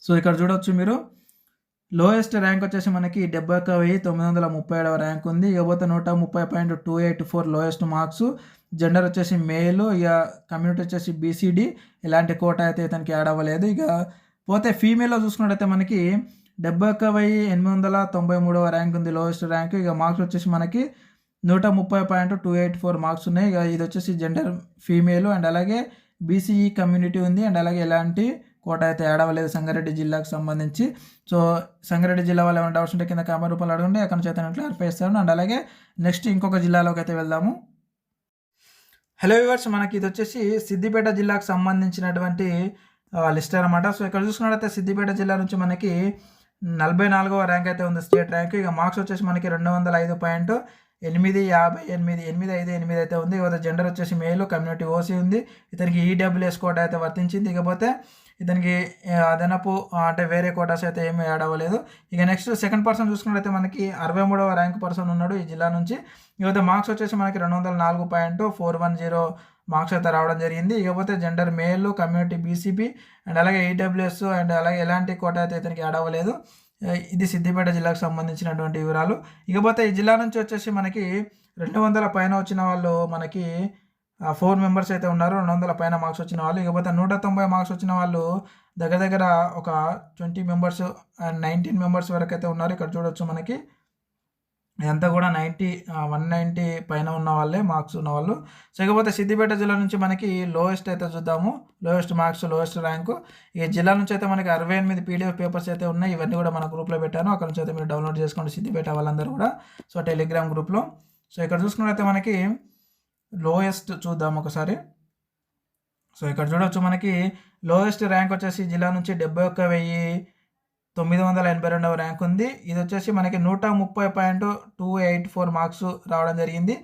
సో ఇక్కడ చూడొచ్చు మీరు లోయెస్ట్ ర్యాంక్ వచ్చేసి మనకి 71,937వ ర్యాంక్ ఉంది. ఇకపోతే 130.284 లోయెస్ట్ మార్క్స్. జెండర్ వచ్చేసి మేలు, ఇక కమ్యూనిటీ వచ్చేసి బీసీడీ, ఎలాంటి కోట అయితే ఇతనికి యాడ్ అవ్వలేదు. ఇక పోతే ఫీమేల్లో చూసుకున్నట్టయితే మనకి 71,893వ ర్యాంక్ ఉంది లోయెస్ట్ ర్యాంక్. ఇక మార్క్స్ వచ్చేసి మనకి 130.284 మార్క్స్ ఉన్నాయి. ఇక ఇది వచ్చేసి జెండర్ ఫీమేల్ అండ్ అలాగే బీసీఈ కమ్యూనిటీ ఉంది అండ్ అలాగే ఎలాంటి కోట అయితే యాడ్ అవ్వలేదు సంగారెడ్డి జిల్లాకు సంబంధించి. సో సంగారెడ్డి జిల్లా వాళ్ళు ఏమైనా డౌట్స్ ఉంటే కింద కామెంట్ రూపాయలు అడగండి, అక్కడ నుంచి అయితే నేను క్లారిఫై ఇస్తాను. అండ్ అలాగే నెక్స్ట్ ఇంకొక జిల్లాలోకి అయితే వెళ్దాము. హలో వ్యూవర్స్, మనకి ఇది వచ్చేసి సిద్దిపేట జిల్లాకు సంబంధించినటువంటి లిస్ట్ అనమాట. సో ఇక్కడ చూసుకున్నట్లయితే సిద్దిపేట జిల్లా నుంచి మనకి 44వ ర్యాంక్ అయితే ఉంది స్టేట్ ర్యాంక్. ఇక మార్క్స్ వచ్చేసి మనకి 205.858 అయితే ఉంది. ఇకపోతే జెండర్ వచ్చేసి మేలు, కమ్యూనిటీ ఓసీ ఉంది. ఇతనికి ఈడబ్ల్యూఎస్ కోట అయితే వర్తించింది. ఇకపోతే ఇతనికి అదనపు అంటే వేరే కోటాస్ అయితే ఏమీ యాడ్ అవ్వలేదు. ఇక నెక్స్ట్ సెకండ్ పర్సన్ చూసుకున్నట్లయితే మనకి 63వ ర్యాంక్ పర్సన్ ఉన్నాడు ఈ జిల్లా నుంచి. ఇకపోతే మార్క్స్ వచ్చేసి మనకి 204.410 మార్క్స్ అయితే రావడం జరిగింది. ఇకపోతే gender male, community BCB and అలాగే ఈడబ్ల్యూఎస్ అండ్ అలాగే ఎలాంటి కోట అయితే ఇతనికి యాడ్ అవ్వలేదు. ఇది సిద్దిపేట జిల్లాకు సంబంధించినటువంటి వివరాలు. ఇకపోతే ఈ జిల్లా నుంచి వచ్చేసి మనకి 200 పైన వచ్చిన వాళ్ళు మనకి 4 మెంబర్స్ అయితే ఉన్నారు. 200 పైన మార్క్స్ వచ్చిన వాళ్ళు. ఇకపోతే 190 మార్క్స్ వచ్చిన వాళ్ళు దగ్గర ఒక 20 మెంబర్స్ అండ్ 19 మెంబర్స్ వరకు అయితే ఉన్నారు. ఇక్కడ చూడొచ్చు మనకి ఇదంతా కూడా 190 పైన ఉన్న వాళ్ళే మార్క్స్ ఉన్నవాళ్ళు. సో ఇకపోతే సిద్దిపేట జిల్లా నుంచి మనకి లోయెస్ట్ అయితే చూద్దాము. Lowest marks, lowest rank. ఈ జిల్లా నుంచి అయితే మనకి 68 పీడిఎఫ్ పేపర్స్ అయితే ఉన్నాయి. ఇవన్నీ కూడా మన గ్రూప్లో పెట్టాను. అక్కడ నుంచి అయితే మీరు డౌన్లోడ్ చేసుకోండి సిద్దిపేట వాళ్ళందరూ కూడా. సో టెలిగ్రామ్ గ్రూప్లో. సో ఇక్కడ చూసుకున్నట్లయితే మనకి లోయెస్ట్ చూద్దాం ఒకసారి. సో ఇక్కడ చూడొచ్చు మనకి లోయెస్ట్ ర్యాంక్ వచ్చేసి జిల్లా నుంచి 71,982వ ర్యాంక్ ఉంది. ఇది వచ్చేసి మనకి 130.284 మార్క్స్ రావడం జరిగింది.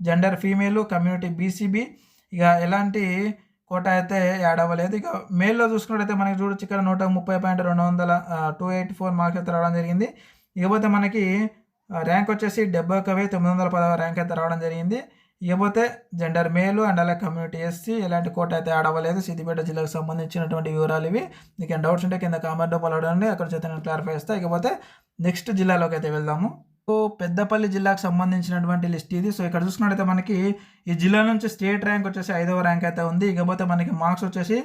Gender female, community BCB. ఇక ఎలాంటి కోట అయితే యాడ్ అవ్వలేదు. ఇక మేల్లో చూసుకున్నట్టయితే మనకి చూడొచ్చు ఇక్కడ 130.284 మార్క్స్ అయితే రావడం జరిగింది. ఇకపోతే మనకి ర్యాంక్ వచ్చేసి 71,910వ ర్యాంక్ అయితే రావడం జరిగింది. ఇకపోతే జెండర్ మేలు అండ్ అలాగే కమ్యూనిటీ ఎస్సీ ఎలాంటి కోట అయితే యాడ్ అవ్వలేదు. సిద్దిపేట జిల్లాకు సంబంధించినటువంటి వివరాలు ఇవి. మీకు ఏమైనా డౌట్స్ ఉంటే కింద కామెంట్ రూపంలో అడగండి, అక్కడ చేత నేను క్లారిఫై చేస్తాను. ఇకపోతే నెక్స్ట్ జిల్లాలోకి అయితే వెళ్దాము. సో పెద్దపల్లి జిల్లాకు సంబంధించినటువంటి లిస్ట్ ఇది. సో ఇక్కడ చూసుకున్నట్టయితే మనకి ఈ జిల్లా నుంచి స్టేట్ ర్యాంక్ వచ్చేసి 5వ ర్యాంక్ అయితే ఉంది. ఇకపోతే మనకి మార్క్స్ వచ్చేసి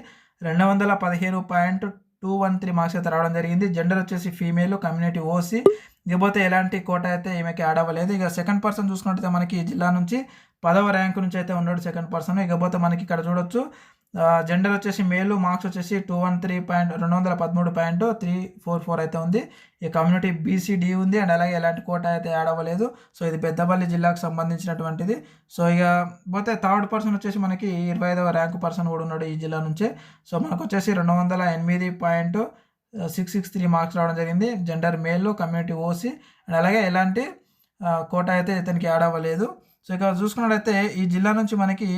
215.213 మార్క్స్ అయితే రావడం జరిగింది. జెండర్ వచ్చేసి ఫీమేల్, కమ్యూనిటీ ఓసీ. ఇకపోతే ఎలాంటి కోట అయితే ఈమెకి యాడ్ అవ్వలేదు. ఇక సెకండ్ పర్సన్ చూసుకున్నట్టయితే మనకి ఈ జిల్లా నుంచి 10వ ర్యాంకు నుంచి అయితే ఉన్నాడు సెకండ్ పర్సన్. ఇకపోతే మనకి ఇక్కడ చూడొచ్చు జెండర్ వచ్చేసి మేలు, మార్క్స్ వచ్చేసి 213.344 అయితే ఉంది. ఈ కమ్యూనిటీ బీసీడీ ఉంది అండ్ అలాగే ఎలాంటి కోట అయితే యాడ్ అవ్వలేదు. సో ఇది పెద్దపల్లి జిల్లాకు సంబంధించినటువంటిది. సో ఇక పోతే థర్డ్ పర్సన్ వచ్చేసి మనకి 25వ ర్యాంకు పర్సన్ కూడా ఉన్నాడు ఈ జిల్లా నుంచే. సో మనకు వచ్చేసి 208.663 మార్క్స్ రావడం జరిగింది. Gender male, community OC and అలాగే ఎలాంటి కోట అయితే ఇతనికి యాడ్ అవ్వలేదు. సో ఇక చూసుకున్నట్లయితే ఈ జిల్లా నుంచి మనకి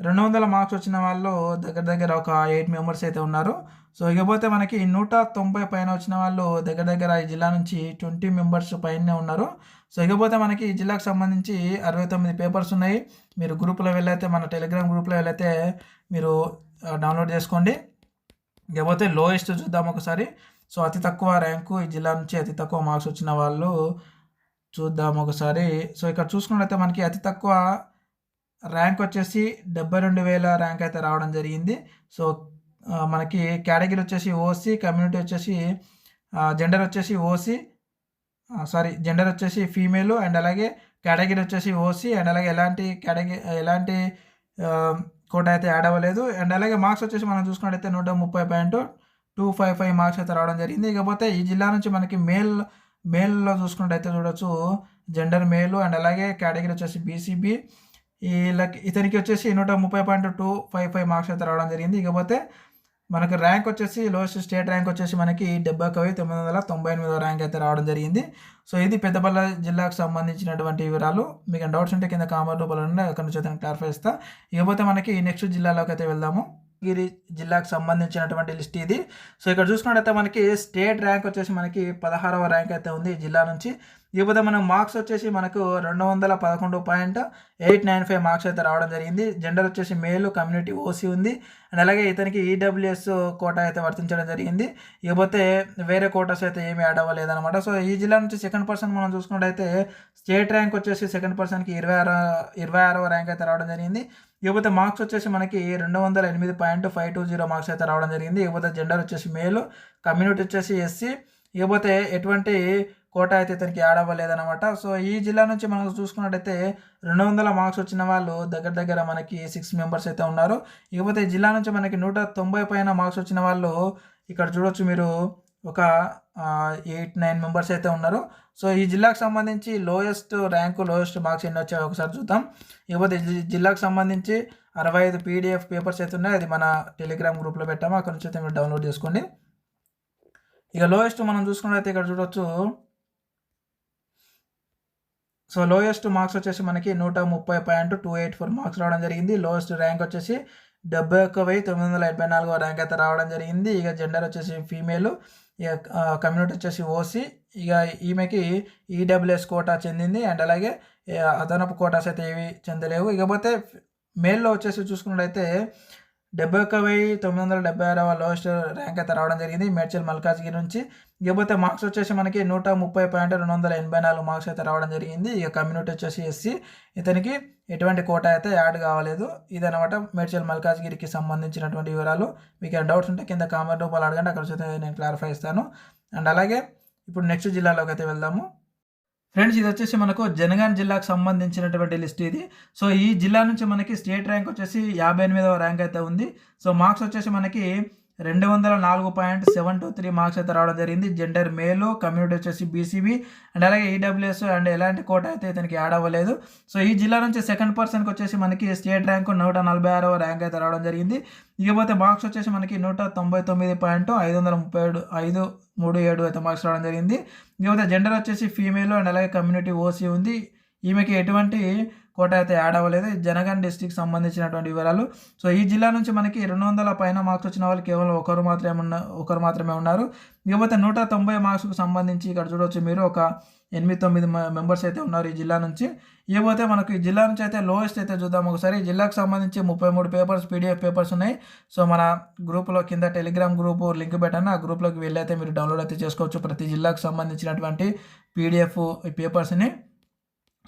200 మార్క్స్ వచ్చిన వాళ్ళు దగ్గర దగ్గర ఒక 8 మెంబర్స్ అయితే ఉన్నారు. సో ఇకపోతే మనకి 190 పైన వచ్చిన వాళ్ళు దగ్గర దగ్గర ఈ జిల్లా నుంచి 20 మెంబర్స్ పైనే ఉన్నారు. సో ఇకపోతే మనకి ఈ జిల్లాకు సంబంధించి 69 పేపర్స్ ఉన్నాయి. మీరు గ్రూప్లో వెళ్ళైతే మన టెలిగ్రామ్ గ్రూప్లో వెళ్ళైతే మీరు డౌన్లోడ్ చేసుకోండి. ఇకపోతే లోయెస్ట్ చూద్దాం ఒకసారి. సో అతి తక్కువ ర్యాంకు ఈ జిల్లా నుంచి అతి తక్కువ మార్క్స్ వచ్చిన వాళ్ళు చూద్దాం ఒకసారి. సో ఇక్కడ చూసుకున్నట్లయితే మనకి అతి తక్కువ ర్యాంక్ వచ్చేసి 72,000 ర్యాంక్ అయితే రావడం జరిగింది. సో మనకి కేటగిరీ వచ్చేసి ఓసీ, కమ్యూనిటీ వచ్చేసి జెండర్ వచ్చేసి ఓసీ, జెండర్ వచ్చేసి ఫీమేల్ అండ్ అలాగే కేటగిరీ వచ్చేసి ఓసీ అండ్ అలాగే ఎలాంటి కోట అయితే యాడ్ అవ్వలేదు. అండ్ అలాగే మార్క్స్ వచ్చేసి మనం చూసుకున్నట్టయితే 130.255 మార్క్స్ అయితే రావడం జరిగింది. ఇకపోతే ఈ జిల్లా నుంచి మనకి మేల్లో చూసుకున్నట్టయితే చూడొచ్చు జెండర్ మేలు అండ్ అలాగే కేటగిరీ వచ్చేసి బీసీబీ. ఇతనికి వచ్చేసి 130.255 మార్క్స్ అయితే రావడం జరిగింది. ఇకపోతే మనకు ర్యాంక్ వచ్చేసి లోయెస్ట్ స్టేట్ ర్యాంక్ వచ్చేసి మనకి 71,998వ ర్యాంక్ అయితే రావడం జరిగింది. సో ఇది పెద్దపల్లి జిల్లాకు సంబంధించినటువంటి వివరాలు. మీకు డౌట్స్ ఉంటే కింద కామెంట్ రూపంలో ఉంటే అక్కడ నుంచి అయితే క్లారిఫై ఇస్తా. ఇకపోతే మనకి నెక్స్ట్ జిల్లాలోకి అయితే వెళ్దాము. గిరి జిల్లాకు సంబంధించినటువంటి లిస్ట్ ఇది. సో ఇక్కడ చూసుకున్నట్టయితే మనకి స్టేట్ ర్యాంక్ వచ్చేసి మనకి 16వ ర్యాంక్ అయితే ఉంది ఈ జిల్లా నుంచి. ఇకపోతే మనం మార్క్స్ వచ్చేసి మనకు 211.895 మార్క్స్ అయితే రావడం జరిగింది. జెండర్ వచ్చేసి మేలు, కమ్యూనిటీ ఓసీ ఉంది అండ్ అలాగే ఇతనికి ఈడబ్ల్యూఎస్ కోట అయితే వర్తించడం జరిగింది. ఇకపోతే వేరే కోటాస్ అయితే ఏమీ యాడ్ అవ్వలేదన్నమాట. సో ఈ జిల్లా నుంచి సెకండ్ పర్సన్ మనం చూసుకున్నట్టయితే స్టేట్ ర్యాంక్ వచ్చేసి సెకండ్ పర్సన్కి 26వ ర్యాంక్ అయితే రావడం జరిగింది. ఇకపోతే మార్క్స్ వచ్చేసి మనకి 208.520 మార్క్స్ అయితే రావడం జరిగింది. ఇకపోతే జెండర్ వచ్చేసి మేలు, కమ్యూనిటీ వచ్చేసి ఎస్సీ. ఇకపోతే ఎటువంటి కోట అయితే ఇతనికి యాడ్ అవ్వలేదన్నమాట. సో ఈ జిల్లా నుంచి మనం చూసుకున్నట్టయితే 200 మార్క్స్ వచ్చిన వాళ్ళు దగ్గర దగ్గర మనకి 6 మెంబర్స్ అయితే ఉన్నారు. ఇకపోతే ఈ జిల్లా నుంచి మనకి 190 పైన మార్క్స్ వచ్చిన వాళ్ళు ఇక్కడ చూడొచ్చు మీరు ఒక 8-9 మెంబర్స్ అయితే ఉన్నారు. సో ఈ జిల్లాకు సంబంధించి లోయెస్ట్ ర్యాంకు, లోయెస్ట్ మార్క్స్ ఎన్ని వచ్చాయో ఒకసారి చూద్దాం. ఇకపోతే జిల్లాకు సంబంధించి 65 పీడిఎఫ్ పేపర్స్ అయితే ఉన్నాయి. అది మన టెలిగ్రామ్ గ్రూప్లో పెట్టాము, అక్కడ నుంచి అయితే మీరు డౌన్లోడ్ చేసుకోండి. ఇక లోయెస్ట్ మనం చూసుకున్నట్లయితే ఇక్కడ చూడొచ్చు. సో లోయెస్ట్ మార్క్స్ వచ్చేసి మనకి 130.284 మార్క్స్ రావడం జరిగింది. లోయెస్ట్ ర్యాంక్ వచ్చేసి 71,984వ ర్యాంక్ అయితే రావడం జరిగింది. ఇక జెండర్ వచ్చేసి ఫీమేల్, ఇక కమ్యూనిటీ వచ్చేసి ఓసీ. ఇక ఈమెకి ఈడబ్ల్యూఎస్ కోటా చెందింది అండ్ అలాగే అదనపు కోటాస్ అయితే ఏవి చెందలేవు. ఇకపోతే మేల్లో వచ్చేసి చూసుకున్నట్టయితే 71,976వ లోయెస్ట్ ర్యాంక్ అయితే రావడం జరిగింది మేడ్చల్ మల్కాజ్గిరి నుంచి. ఇకపోతే మార్క్స్ వచ్చేసి మనకి 130.284 మార్క్స్ అయితే రావడం జరిగింది. ఇక కమ్యూనిటీ వచ్చేసి ఎస్సీ. ఇతనికి ఎటువంటి కోట అయితే యాడ్ కావలేదు. ఇదనమాట మేడ్చల్ మల్కాజ్గిరికి సంబంధించినటువంటి వివరాలు. మీకు ఏమైనా డౌట్స్ ఉంటే కింద కామెంట్ రూపాయలు అడగండి, అక్కడ వచ్చి నేను క్లారిఫై ఇస్తాను. అండ్ అలాగే ఇప్పుడు నెక్స్ట్ జిల్లాలోకి అయితే వెళ్దాము. ఫ్రెండ్స్ ఇది వచ్చేసి మనకు జనగాం జిల్లాకు సంబంధించినటువంటి లిస్ట్ ఇది. సో ఈ జిల్లా నుంచి మనకి స్టేట్ ర్యాంక్ వచ్చేసి 58వ ర్యాంక్ అయితే ఉంది. సో మార్క్స్ వచ్చేసి మనకి 204.723 మార్క్స్ అయితే రావడం జరిగింది. జెండర్ మేలు, కమ్యూనిటీ వచ్చేసి బీసీబీ అండ్ అలాగే ఈడబ్ల్యూఎస్ అండ్ ఎలాంటి కోట అయితే ఇతనికి యాడ్ అవ్వలేదు. సో ఈ జిల్లా నుంచి సెకండ్ పర్సన్కి వచ్చేసి మనకి స్టేట్ ర్యాంకు 146వ ర్యాంక్ అయితే రావడం జరిగింది. ఇకపోతే మార్క్స్ వచ్చేసి మనకి 199.537 అయితే మార్క్స్ రావడం జరిగింది. ఇకపోతే జెండర్ వచ్చేసి ఫీమేల్ అండ్ అలాగే కమ్యూనిటీ ఓసీ ఉంది. ఈమెకి ఎటువంటి కోట అయితే యాడ్ అవ్వలేదు. జనగాం డిస్టిక్ సంబంధించినటువంటి వివరాలు. సో ఈ జిల్లా నుంచి మనకి 200 పైన మార్క్స్ వచ్చిన వాళ్ళు కేవలం ఒకరు మాత్రమే ఉన్నారు. ఇకపోతే 190 మార్క్స్కు సంబంధించి ఇక్కడ చూడవచ్చు మీరు ఒక 8-9 మెంబర్స్ అయితే ఉన్నారు ఈ జిల్లా నుంచి. ఇకపోతే మనకు ఈ జిల్లా నుంచి అయితే లోయెస్ట్ అయితే చూద్దాం ఒకసారి. ఈ జిల్లాకు సంబంధించి 33 పేపర్స్ పీడిఎఫ్ పేపర్స్ ఉన్నాయి. సో మన గ్రూప్లో కింద టెలిగ్రామ్ గ్రూప్ లింక్ పెట్టాను. ఆ గ్రూప్లోకి వెళ్ళి అయితే మీరు డౌన్లోడ్ అయితే చేసుకోవచ్చు ప్రతి జిల్లాకు సంబంధించినటువంటి పీడిఎఫ్ పేపర్స్ని.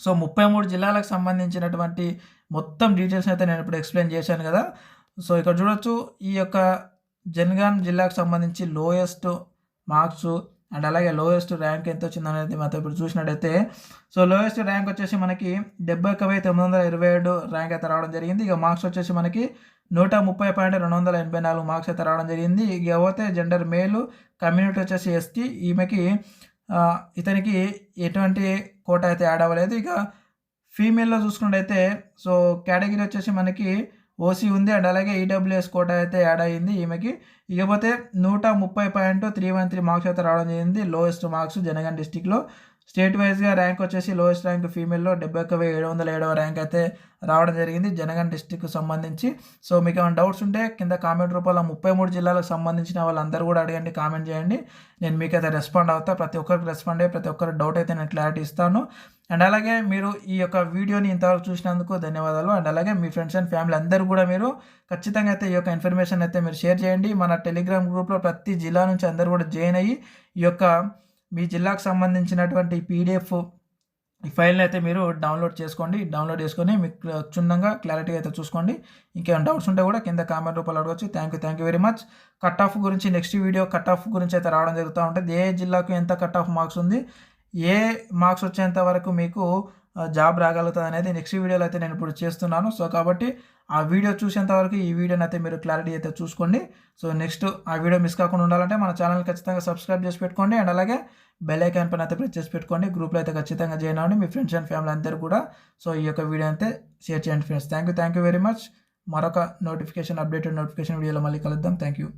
సో 33 జిల్లాలకు సంబంధించినటువంటి మొత్తం డీటెయిల్స్ అయితే నేను ఇప్పుడు ఎక్స్ప్లెయిన్ చేశాను కదా. సో ఇక్కడ చూడొచ్చు ఈ యొక్క జనగాం జిల్లాకు సంబంధించి లోయెస్ట్ మార్క్స్ అండ్ అలాగే లోయెస్ట్ ర్యాంక్ ఎంత వచ్చింది అనేది మనం ఇప్పుడు చూసినట్టయితే, సో లోయెస్ట్ ర్యాంక్ వచ్చేసి మనకి 71,927 ర్యాంక్ అయితే రావడం జరిగింది. ఇక మార్క్స్ వచ్చేసి మనకి 130.284 మార్క్స్ అయితే రావడం జరిగింది. ఇక పోతే జెండర్ మేలు, కమ్యూనిటీ వచ్చేసి ఎస్టీ, ఈమెకి ఇతనికి ఎటువంటి కోట అయితే యాడ్ అవ్వలేదు. ఇక ఫీమేల్లో చూసుకున్నట్టయితే సో కేటగిరీ వచ్చేసి మనకి ఓసీ ఉంది అండ్ అలాగే ఈడబ్ల్యూఎస్ కోట అయితే యాడ్ అయ్యింది ఈమెకి. ఇకపోతే 130.313 మార్క్స్ అయితే రావడం జరిగింది. లోయెస్ట్ మార్క్స్ జనగాం డిస్టిక్లో. స్టేట్ వైజ్గా ర్యాంక్ వచ్చేసి లోయెస్ట్ ర్యాంక్ ఫీమేల్లో 71,707వ ర్యాంక్ అయితే రావడం జరిగింది జనగాం డిస్టిక్కి సంబంధించి. సో మీకు ఏమైనా డౌట్స్ ఉంటే కింద కామెంట్ రూపంలో 33 జిల్లాలకు సంబంధించిన వాళ్ళందరూ కూడా అడగండి, కామెంట్ చేయండి. నేను మీకైతే రెస్పాండ్ అవుతా. ప్రతి ఒక్కరికి రెస్పాండ్ అయ్యి ప్రతి ఒక్కరి డౌట్ అయితే నేను క్లారిటీ ఇస్తాను. అండ్ అలాగే మీరు ఈ యొక్క వీడియోని ఇంతవరకు చూసినందుకు ధన్యవాదాలు. అండ్ అలాగే మీ ఫ్రెండ్స్ అండ్ ఫ్యామిలీ అందరూ కూడా మీరు ఖచ్చితంగా అయితే ఈ యొక్క ఇన్ఫర్మేషన్ అయితే మీరు షేర్ చేయండి. మన టెలిగ్రామ్ గ్రూప్లో ప్రతి జిల్లా నుంచి అందరూ కూడా జాయిన్ అయ్యి ఈ యొక్క మీ జిల్లాకు సంబంధించినటువంటి పీడిఎఫ్ ఈ ఫైల్ని అయితే మీరు డౌన్లోడ్ చేసుకొని మీకు క్షుణ్ణంగా క్లారిటీ అయితే చూసుకోండి. ఇంకేమైనా డౌట్స్ ఉంటే కూడా కింద కామెంట్ రూపంలో అడగవచ్చు. Thank you very much. Cut off గురించి నెక్స్ట్ వీడియో కట్ ఆఫ్ గురించి అయితే రావడం జరుగుతూ ఉంటుంది. ఏ జిల్లాకు ఎంత కట్ ఆఫ్ మార్క్స్ ఉంది, ఏ మార్క్స్ వచ్చేంత వరకు మీకు జాబ్ రాగలుగుతుంది అనేది నెక్స్ట్ వీడియోలో అయితే నేను ఇప్పుడు చేస్తున్నాను. సో కాబట్టి ఆ వీడియో చూసేంత వరకు ఈ వీడియోని అయితే మీరు క్లారిటీ అయితే చూసుకోండి. సో నెక్స్ట్ ఆ వీడియో మిస్ కాకుండా ఉండాలంటే మన ఛానల్ ఖచ్చితంగా సబ్స్క్రైబ్ చేసి పెట్టుకోండి. అండ్ అలాగే బెల్ ఐకాన్ పైన అయితే ప్రెస్ చేసి పెట్టుకోండి. గ్రూప్లో అయితే ఖచ్చితంగా జాయిన్ అవ్వండి మీ ఫ్రెండ్స్ అండ్ ఫ్యామిలీ అందరూ కూడా. సో ఈ యొక్క వీడియో అయితే షేర్ చేయండి friends. Thank you very much. మరొక అప్డేటెడ్ నోటిఫికేషన్ వీడియోలో మళ్ళీ కలుద్దాం. Thank you.